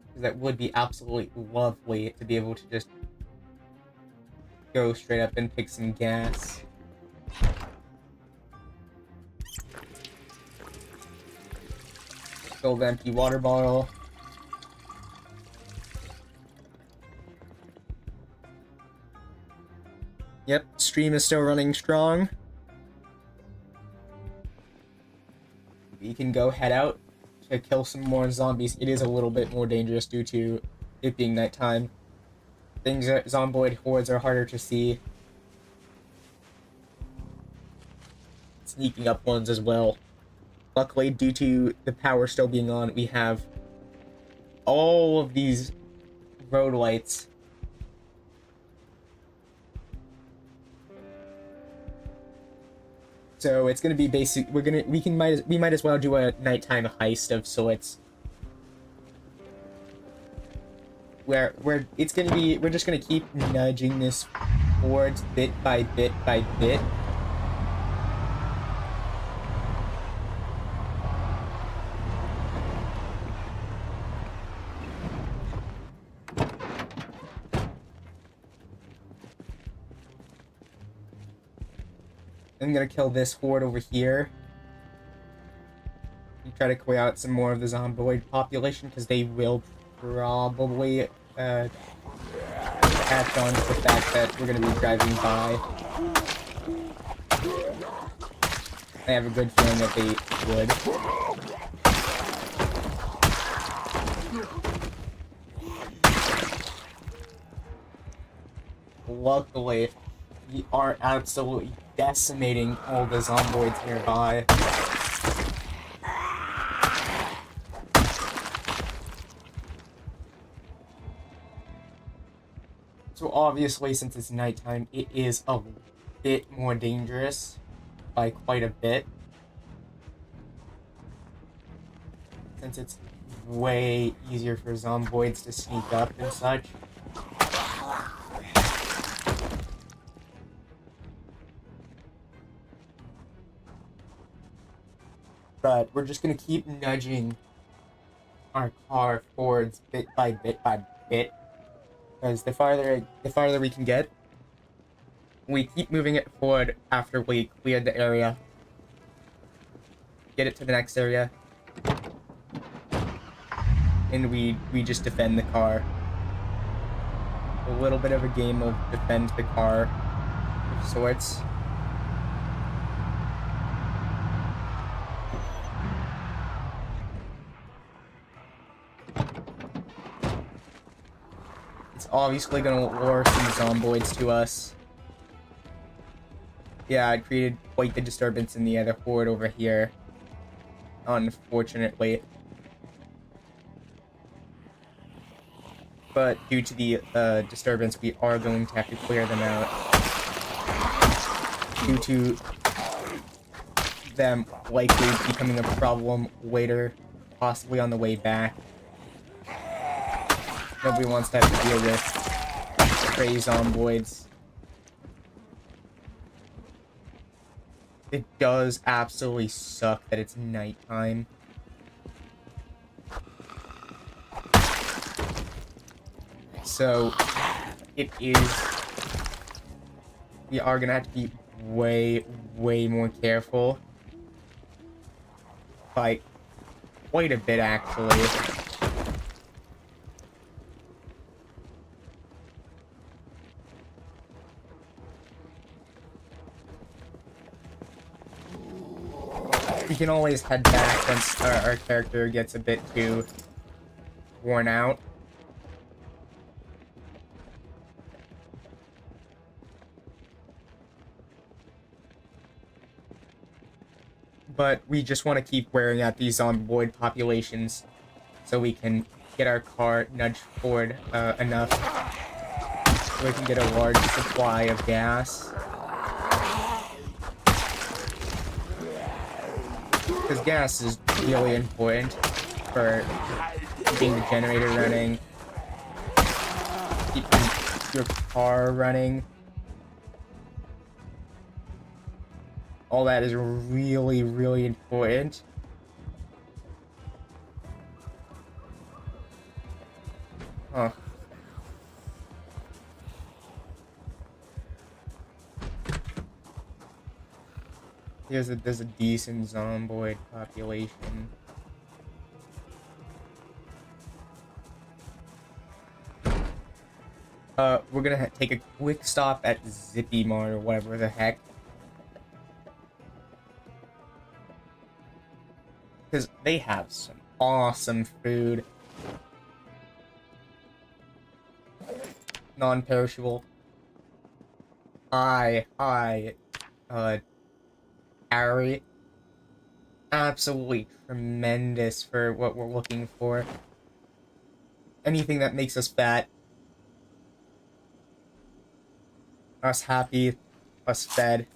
Because that would be absolutely lovely to be able to just go straight up and pick some gas. Fill the empty water bottle. Yep, stream is still running strong. We can go head out to kill some more zombies. It is a little bit more dangerous due to it being nighttime. Zomboid hordes are harder to see. Sneaking up ones as well. Luckily, due to the power still being on, we have all of these road lights. So it's gonna be basic. We might as well do a nighttime heist of sorts. Where it's gonna be, we're just gonna keep nudging this forward bit by bit by bit. I'm gonna kill this horde over here. And try to clear out some more of the zomboid population, because they will probably catch on to the fact that we're gonna be driving by. I have a good feeling that they would. Luckily, we are absolutely decimating all the zomboids nearby. So obviously, since it's nighttime, it is a bit more dangerous by quite a bit. Since it's way easier for zomboids to sneak up and such. But we're just gonna keep nudging our car forwards bit by bit by bit. Because the farther we can get, we keep moving it forward after we cleared the area. Get it to the next area. And we just defend the car. A little bit of a game of defend the car of sorts. It's obviously gonna lure some zomboids to us. Yeah, it created quite the disturbance in the other horde over here. Unfortunately. But due to the disturbance, we are going to have to clear them out. Due to them likely becoming a problem later, possibly on the way back. Nobody wants to have to deal with stray zomboids. It does absolutely suck that it's nighttime. So, it is... We are gonna have to be way, way more careful. By quite a bit, actually. We can always head back once our character gets a bit too worn out. But we just want to keep wearing out these zomboid populations so we can get our car nudged forward enough so we can get a large supply of gas. Because gas is really important for keeping the generator running, keeping your car running. All that is really, really important. Huh. There's a decent zomboid population. We're gonna take a quick stop at Zippy Mart or whatever the heck. Because they have some awesome food. Non-perishable. Carry. Absolutely tremendous for what we're looking for. Anything that makes us fat. Us happy. Us fed.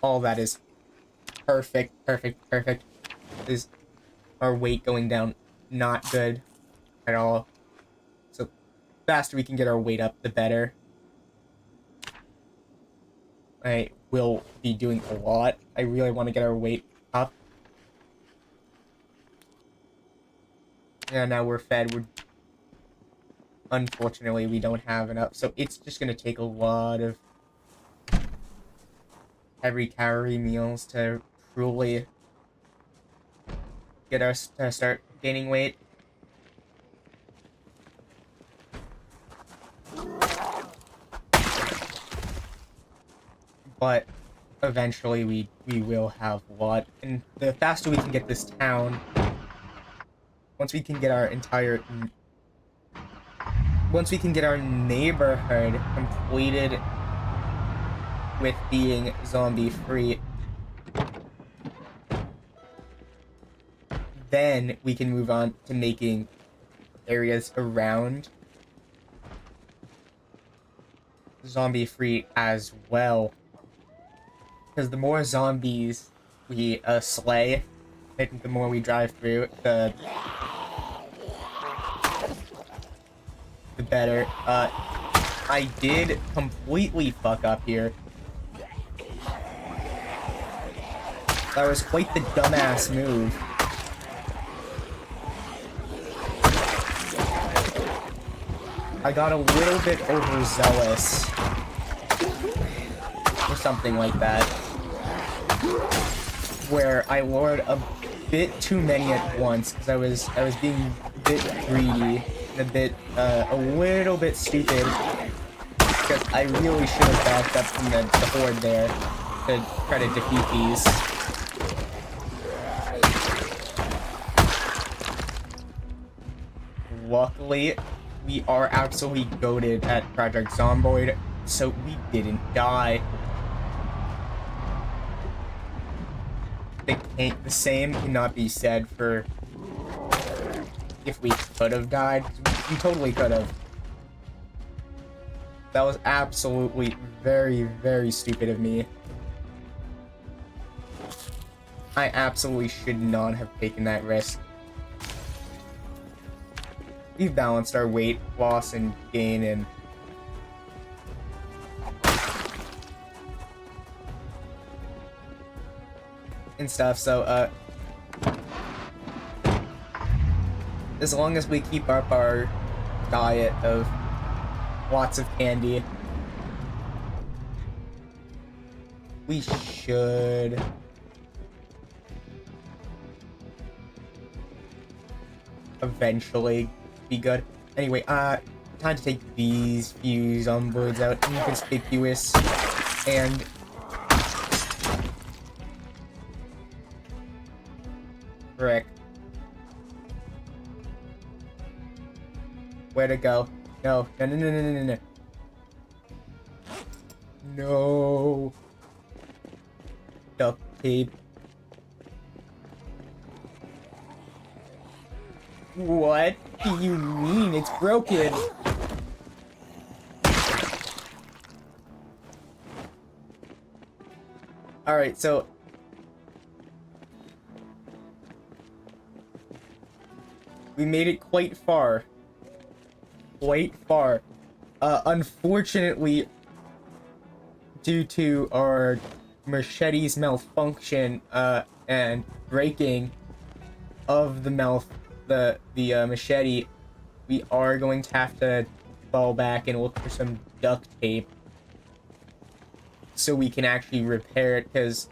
All that is perfect, perfect, perfect. Is our weight going down not good at all. So the faster we can get our weight up, the better. I will be doing a lot. I really want to get our weight up. Yeah, now we're fed. Unfortunately, we don't have enough. So it's just going to take a lot of heavy calorie meals to truly get us to start gaining weight. But eventually we will have a lot. And the faster we can get this town, once we can get our neighborhood completed with being zombie free, then we can move on to making areas around zombie free as well. Because the more zombies we slay, I think the more we drive through, the better. I did completely fuck up here. That was quite the dumbass move. I got a little bit overzealous. Or something like that. Where I lured a bit too many at once, because I was being a bit greedy, and a little bit stupid, because I really should have backed up from the horde there to try to defeat these. Luckily, we are absolutely goated at Project Zomboid, so we didn't die. The same cannot be said for if we could have died. We totally could have. That was absolutely very, very stupid of me. I absolutely should not have taken that risk. We've balanced our weight loss and gain and stuff, so as long as we keep up our diet of lots of candy, we should eventually be good. Anyway, time to take these few zomboids out. Inconspicuous and frick. Where to go? No, no, no, no, no, no, no. No. Duct tape. What do you mean? It's broken. Alright, so We made it quite far. Quite far. Unfortunately, due to our machete's malfunction, and breaking of the machete, we are going to have to fall back and look for some duct tape so we can actually repair it, because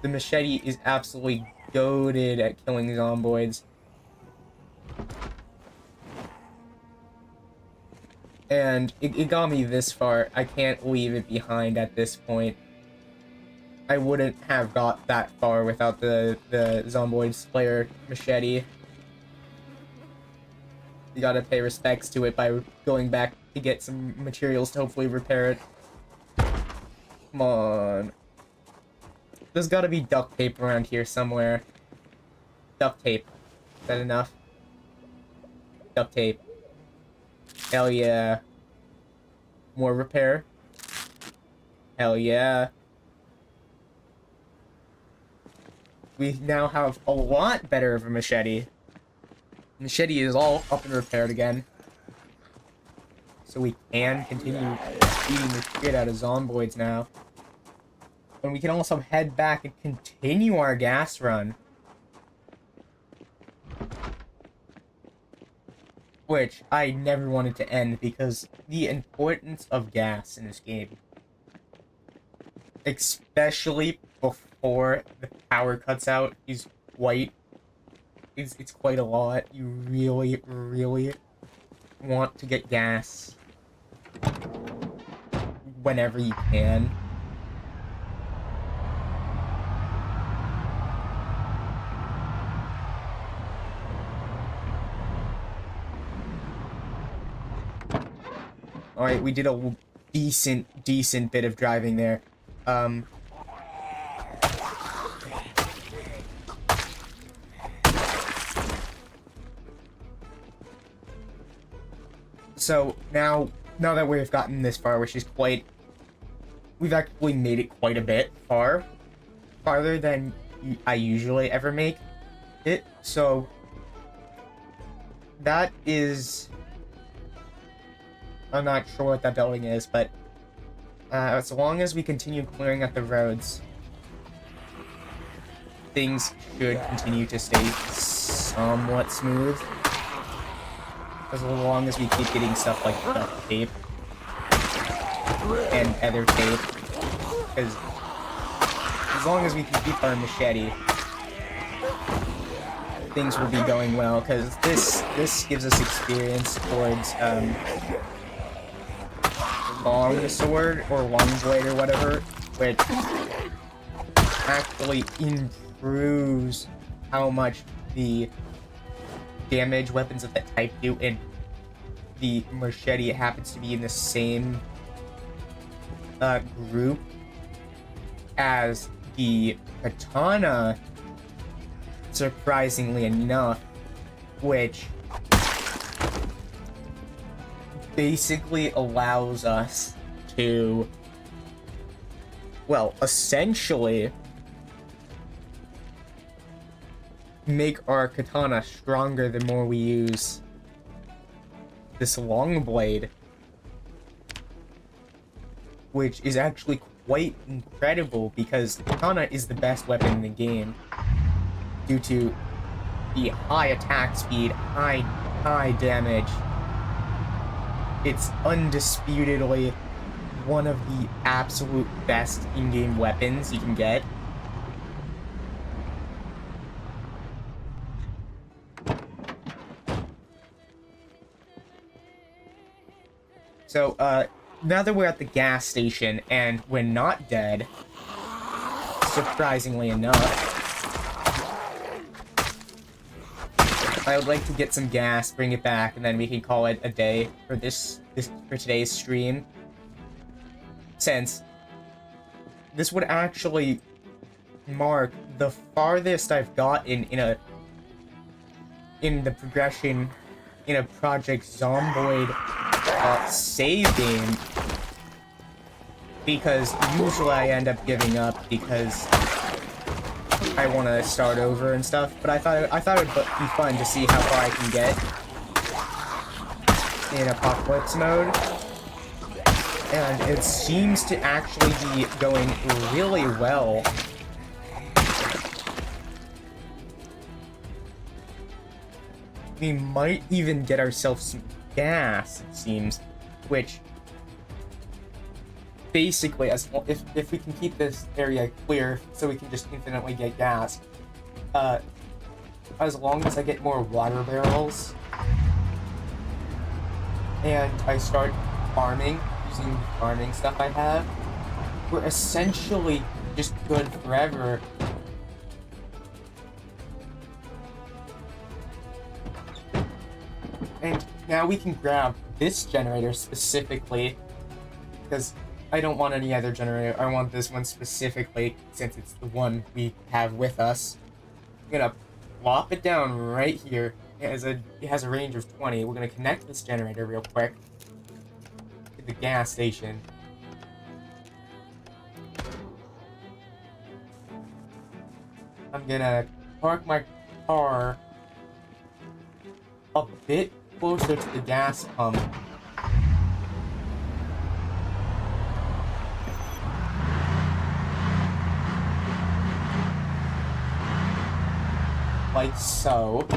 the machete is absolutely goated at killing zomboids. And it got me this far. I can't leave it behind at this point. I wouldn't have got that far without the Zomboid Slayer machete. You gotta pay respects to it by going back to get some materials to hopefully repair it. Come on. There's gotta be duct tape around here somewhere. Duct tape. Is that enough? Duct tape. Hell yeah. More repair. Hell yeah. We now have a lot better of a machete. Machete is all up and repaired again. So we can continue beating the shit out of zomboids now. And we can also head back and continue our gas run. Which I never wanted to end, because the importance of gas in this game, especially before the power cuts out, is quite it's quite a lot. You really, really want to get gas whenever you can. Alright, we did a decent bit of driving there. So now that we've gotten this far, which is we've actually made it quite a bit farther than I usually ever make it. So that is, I'm not sure what that building is, but as long as we continue clearing up the roads, things should continue to stay somewhat smooth. As long as we keep getting stuff like duct tape and other tape, because as long as we can keep our machete, things will be going well. Because this gives us experience towards long sword or long blade or whatever, which actually improves how much the damage weapons of that type do, and the machete happens to be in the same group as the katana, surprisingly enough, which basically allows us to, well, essentially make our katana stronger the more we use this long blade, which is actually quite incredible, because the katana is the best weapon in the game due to the high attack speed, high damage. It's undisputedly one of the absolute best in-game weapons you can get. So, now that we're at the gas station and we're not dead, surprisingly enough, I would like to get some gas, bring it back, and then we can call it a day for for today's stream. Since this would actually mark the farthest I've gotten in the progression in a Project Zomboid save game, because usually I end up giving up because I want to start over and stuff. But I thought it'd be fun to see how far I can get in apocalypse mode. And it seems to actually be going really well. We might even get ourselves some gas, it seems, which basically, if we can keep this area clear so we can just infinitely get gas, as long as I get more water barrels and I start farming using the farming stuff I have, we're essentially just good forever. And now we can grab this generator specifically, because I don't want any other generator. I want this one specifically, since it's the one we have with us. I'm gonna plop it down right here. It has a range of 20. We're gonna connect this generator real quick to the gas station. I'm gonna park my car a bit closer to the gas pump. Like so.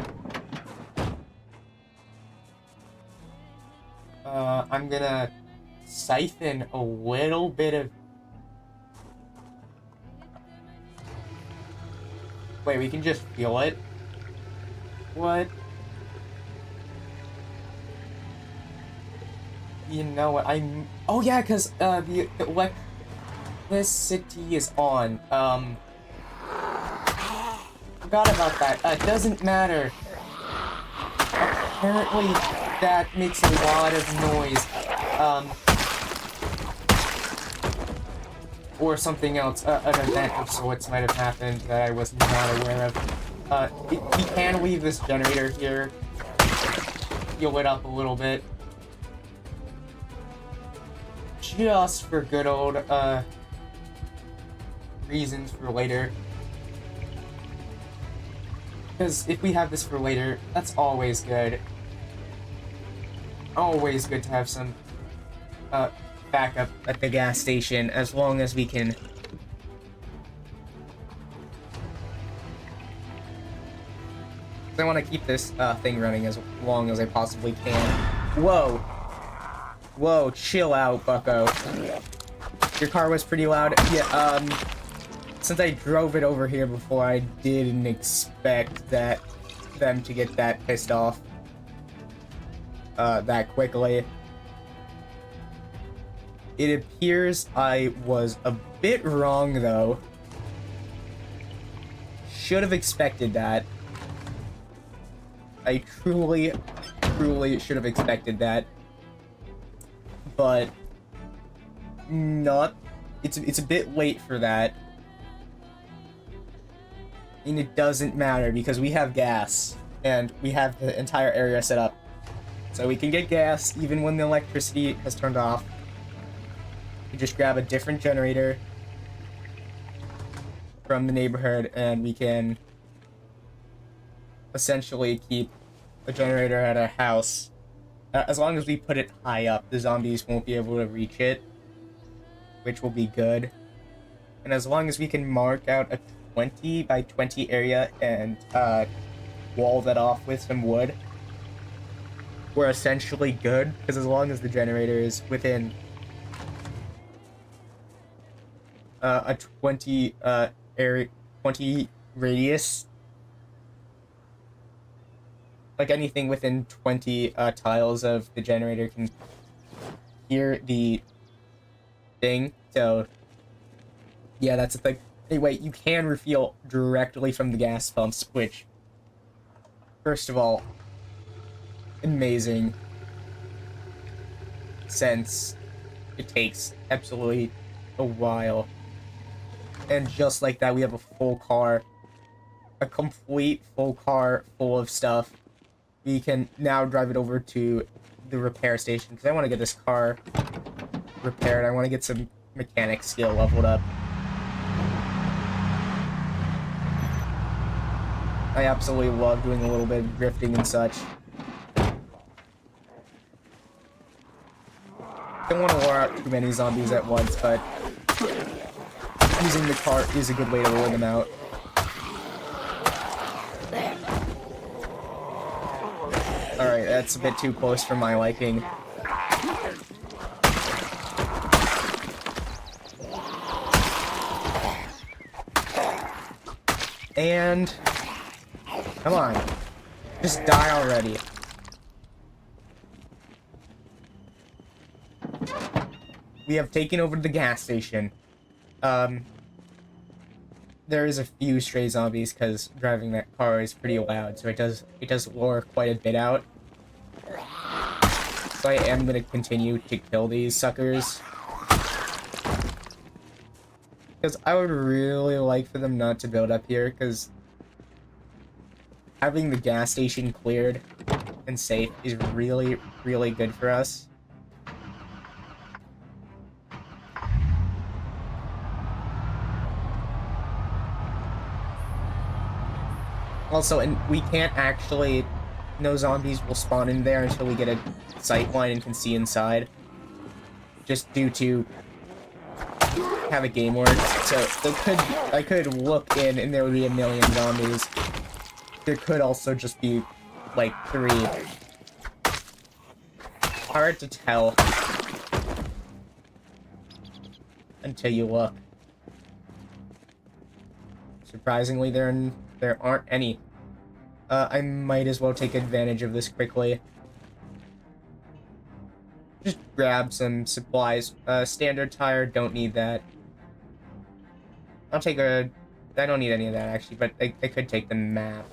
I'm gonna siphon a little bit of... Wait, we can just feel it? What? You know what, oh yeah, because the electricity is on. Forgot about that. Doesn't matter. Apparently that makes a lot of noise. Or something else, an event of sorts might have happened that I was not aware of. We can leave this generator here. Heal it up a little bit. Just for good old, reasons for later. Because if we have this for later, that's always good. Always good to have some, backup at the gas station, as long as we can... I want to keep this, thing running as long as I possibly can. Whoa! Whoa, chill out, bucko. Your car was pretty loud. Yeah, since I drove it over here before, I didn't expect them to get that pissed off that quickly. It appears I was a bit wrong, though. Should have expected that. I truly should have expected that. But not... It's a bit late for that. And it doesn't matter because we have gas and we have the entire area set up. So we can get gas even when the electricity has turned off. We just grab a different generator from the neighborhood and we can essentially keep a generator at our house. As long as we put it high up, the zombies won't be able to reach it, which will be good. And as long as we can mark out a 20 by 20 area and wall that off with some wood, we're essentially good, because as long as the generator is within a 20 area, 20 radius, like anything within 20 tiles of the generator can hear the thing. So yeah, that's a thing. Anyway, you can refuel directly from the gas pumps, which, first of all, amazing, since it takes absolutely a while. And just like that, we have a full car, a complete full car full of stuff. We can now drive it over to the repair station, because I want to get this car repaired. I want to get some mechanic skill leveled up. I absolutely love doing a little bit of drifting and such. Don't want to lure out too many zombies at once, but using the cart is a good way to lure them out. Alright, that's a bit too close for my liking. And... come on. Just die already. We have taken over the gas station. There is a few stray zombies because driving that car is pretty loud, so it does lure quite a bit out. So I am gonna continue to kill these suckers. Because I would really like for them not to build up here, because having the gas station cleared and safe is really, really good for us. Also, and we can't actually... no zombies will spawn in there until we get a sight line and can see inside. Just due to how the game works. So, I could look in and there would be a million zombies. There could also just be, like, 3. Hard to tell. Until you look. Surprisingly, there aren't any. I might as well take advantage of this quickly. Just grab some supplies. Standard tire, don't need that. I'll take a... I don't need any of that, actually, but I could take the map.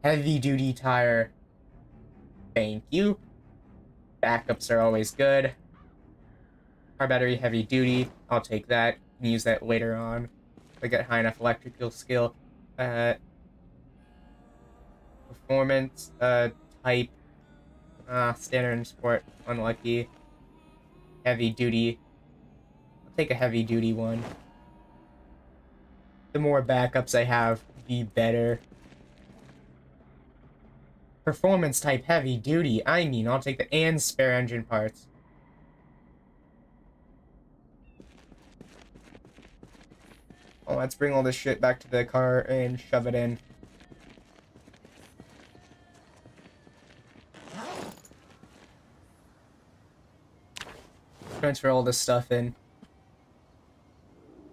Heavy-duty tire. Thank you. Backups are always good. Car battery, heavy-duty. I'll take that. And use that later on. If I get high enough electrical skill. Performance, type. Standard and sport, unlucky. Heavy-duty. I'll take a heavy-duty one. The more backups I have, the better. Performance type heavy-duty. I mean, I'll take the and spare engine parts. Well, let's bring all this shit back to the car and shove it in. Transfer all this stuff in.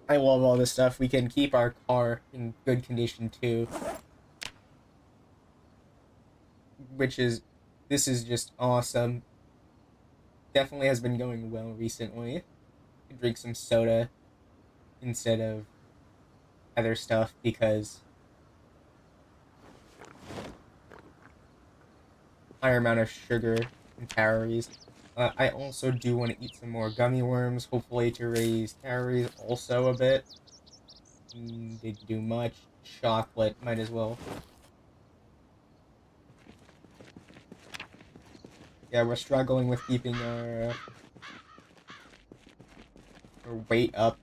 I love all this stuff. We can keep our car in good condition too. This is just awesome. Definitely has been going well recently. I drink some soda instead of other stuff because higher amount of sugar and calories. I also do want to eat some more gummy worms, hopefully to raise calories also a bit. Did do much. Chocolate, might as well. Yeah, we're struggling with keeping our weight up.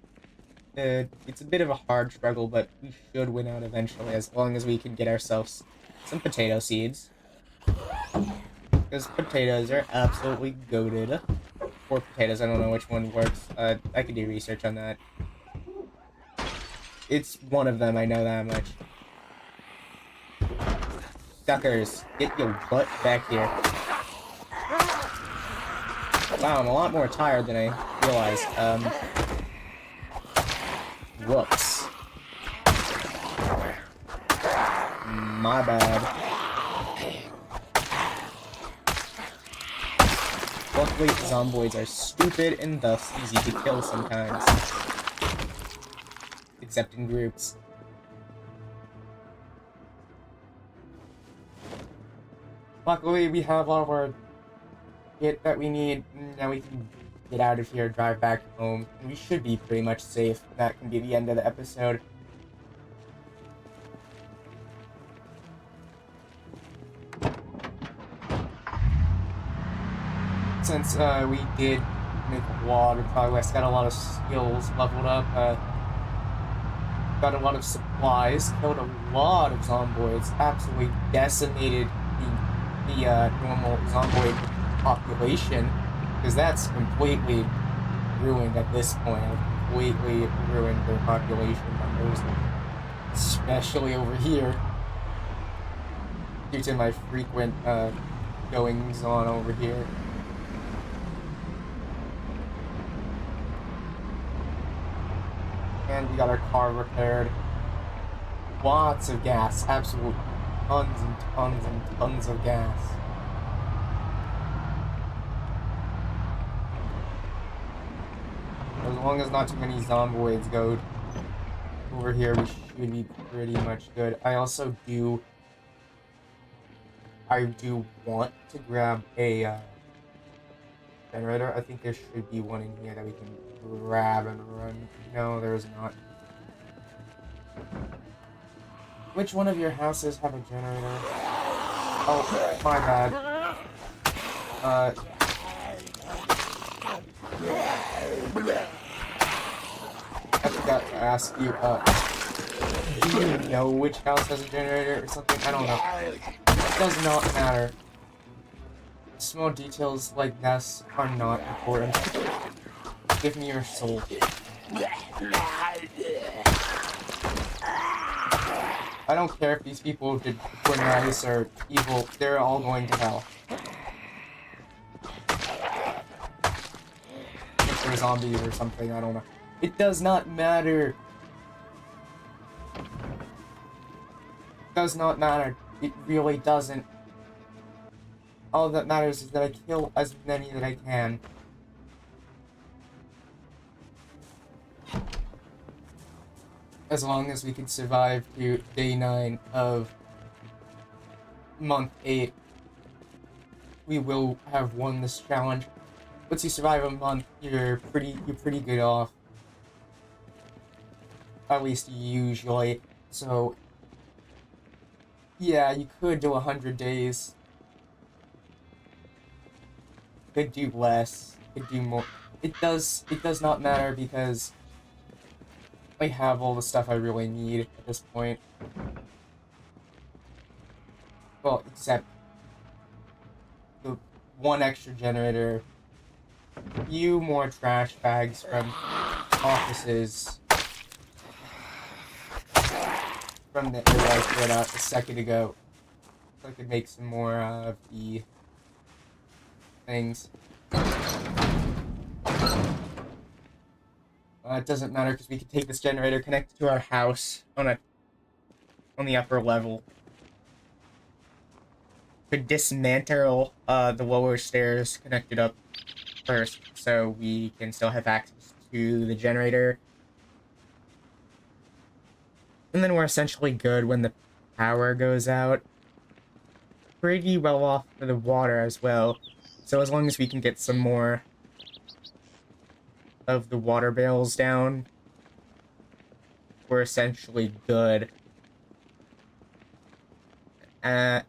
It's a bit of a hard struggle, but we should win out eventually, as long as we can get ourselves some potato seeds. Because potatoes are absolutely goated. Or potatoes, I don't know which one works. I could do research on that. It's one of them, I know that much. Duckers, get your butt back here. Wow, I'm a lot more tired than I realized. Whoops. My bad. Luckily, zomboids are stupid and thus easy to kill sometimes. Except in groups. Luckily, we have all of our kit that we need. Now we can get out of here, drive back home. And we should be pretty much safe. That can be the end of the episode. Since we did make a lot of progress, got a lot of skills leveled up, got a lot of supplies, killed a lot of zomboids, absolutely decimated the normal zomboid population, because that's completely ruined at this point. I've completely ruined their population numbers, especially over here, due to my frequent goings on over here. And we got our car repaired. Lots of gas, absolute tons and tons and tons of gas. As long as not too many zomboids go over here, we should be pretty much good. I do want to grab a generator. I think there should be one in here that we can grab and run. No, there's not. Which one of your houses have a generator? Oh, my bad. I forgot to ask you, do you know which house has a generator or something? I don't know. It does not matter. Small details like this are not important. Give me your soul. I don't care if these people were nice or evil, they're all going to hell. If they're zombies or something, I don't know. It does not matter. It does not matter. It really doesn't. All that matters is that I kill as many that I can. As long as we can survive to day 9 of month 8, we will have won this challenge. Once you survive a month, you're pretty good off. At least usually. So yeah, you could do 100 days. Could do less. Could do more. It does not matter because I have all the stuff I really need at this point. Well, except the one extra generator, a few more trash bags from offices from the area I cleared out a second ago, so I could make some more of the things. It doesn't matter because we can take this generator, connect it to our house on the upper level. Could dismantle the lower stairs, connect it up first, so we can still have access to the generator. And then we're essentially good when the power goes out. Pretty well off for the water as well. So as long as we can get some more of the water barrels down, we're essentially good.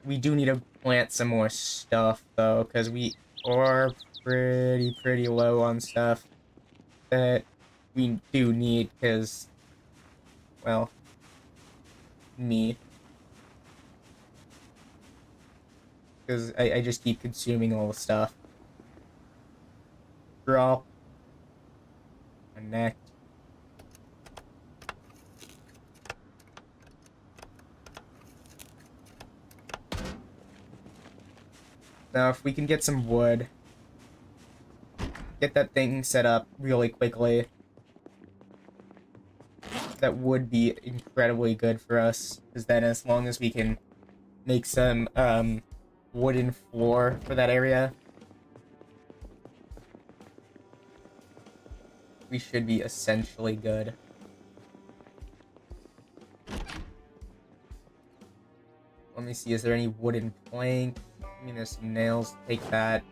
We do need to plant some more stuff though, because we are pretty low on stuff that we do need, because, well, me. Because I just keep consuming all the stuff. Drop. Connect. Now, if we can get some wood, get that thing set up really quickly, that would be incredibly good for us. Because then, as long as we can make some wooden floor for that area, we should be essentially good. Let me see, is there any wooden plank? I mean, there's some nails. Take that.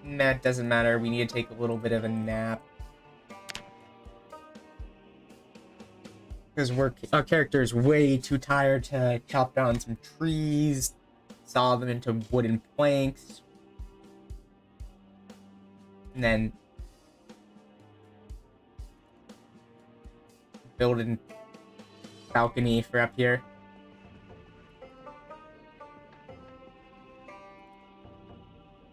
Nah, it doesn't matter. We need to take a little bit of a nap. Because our character is way too tired to chop down some trees, saw them into wooden planks. And then build a balcony for up here.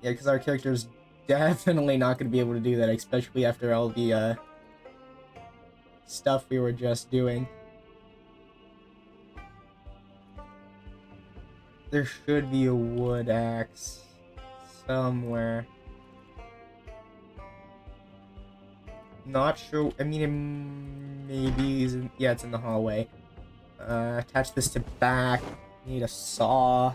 Yeah, because our character's definitely not going to be able to do that, especially after all the stuff we were just doing. There should be a wood axe somewhere. Not sure. I mean, it maybe isn't. Yeah, it's in the hallway. Attach this to back. Need a saw.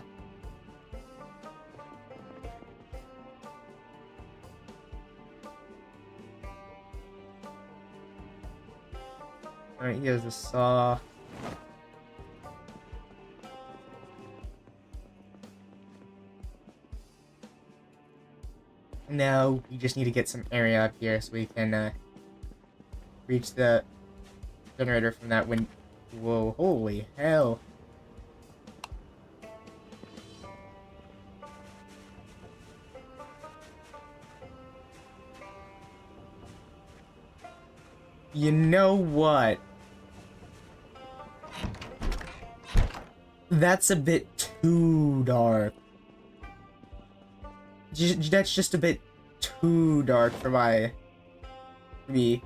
Alright, here's the saw. Now, we just need to get some area up here so we can, reach the generator from that window. Whoa, holy hell. You know what? That's a bit too dark. That's just a bit too dark for me.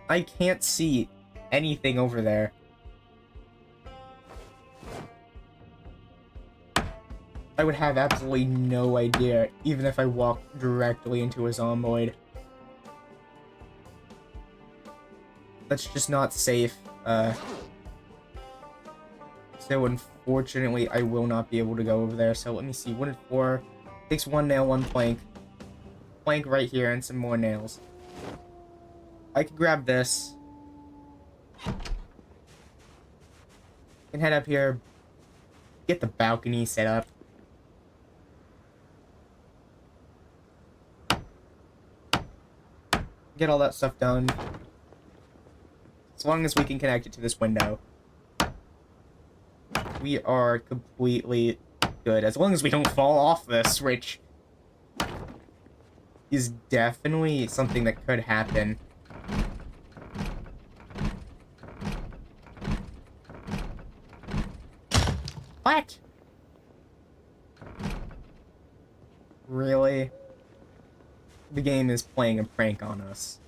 I can't see anything over there. I would have absolutely no idea, even if I walked directly into a zomboid. That's just not safe. So unfortunately, I will not be able to go over there. So let me see. 1 and 4 takes 1 nail, 1 plank. Plank right here, and some more nails. I can grab this. And head up here. Get the balcony set up. Get all that stuff done. As long as we can connect it to this window, we are completely good. As long as we don't fall off this, which is definitely something that could happen. What? Really? The game is playing a prank on us.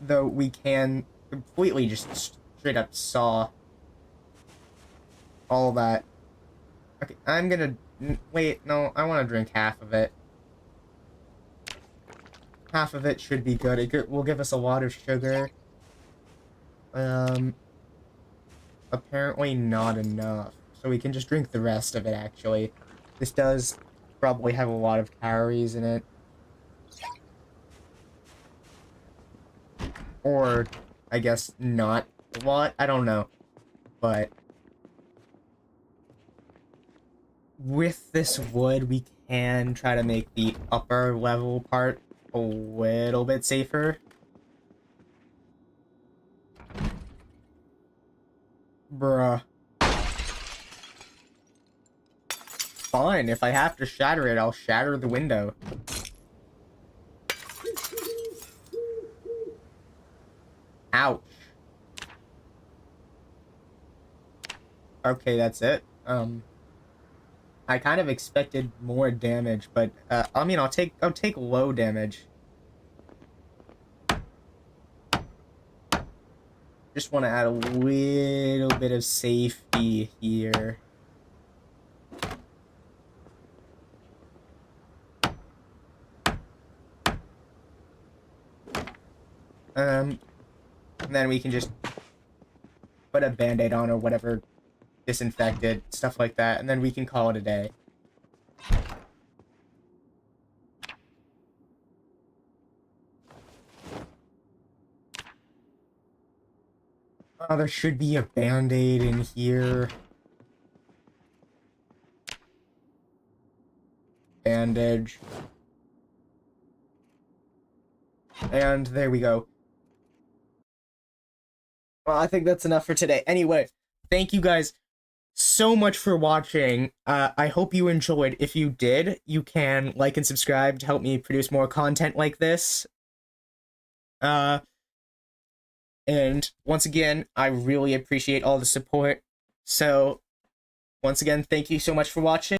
Though we can completely just straight up saw all that. Okay, I'm gonna... Wait, no, I want to drink half of it. Half of it should be good. It will give us a lot of sugar. Apparently not enough. So we can just drink the rest of it, actually. This does probably have a lot of calories in it. Or, I guess, not a lot. I don't know. But with this wood, we can try to make the upper level part a little bit safer. Bruh. Fine, if I have to shatter it, I'll shatter the window. Ouch. Okay, that's it. I kind of expected more damage, but I mean, I'll take low damage. Just want to add a little bit of safety here. And then we can just put a band-aid on or whatever, disinfected, stuff like that, and then we can call it a day. Oh, there should be a band-aid in here. Bandage. And there we go. Well, I think that's enough for today. Anyway, thank you guys so much for watching. I hope you enjoyed. If you did, you can like and subscribe to help me produce more content like this. And once again, I really appreciate all the support. So, once again, thank you so much for watching.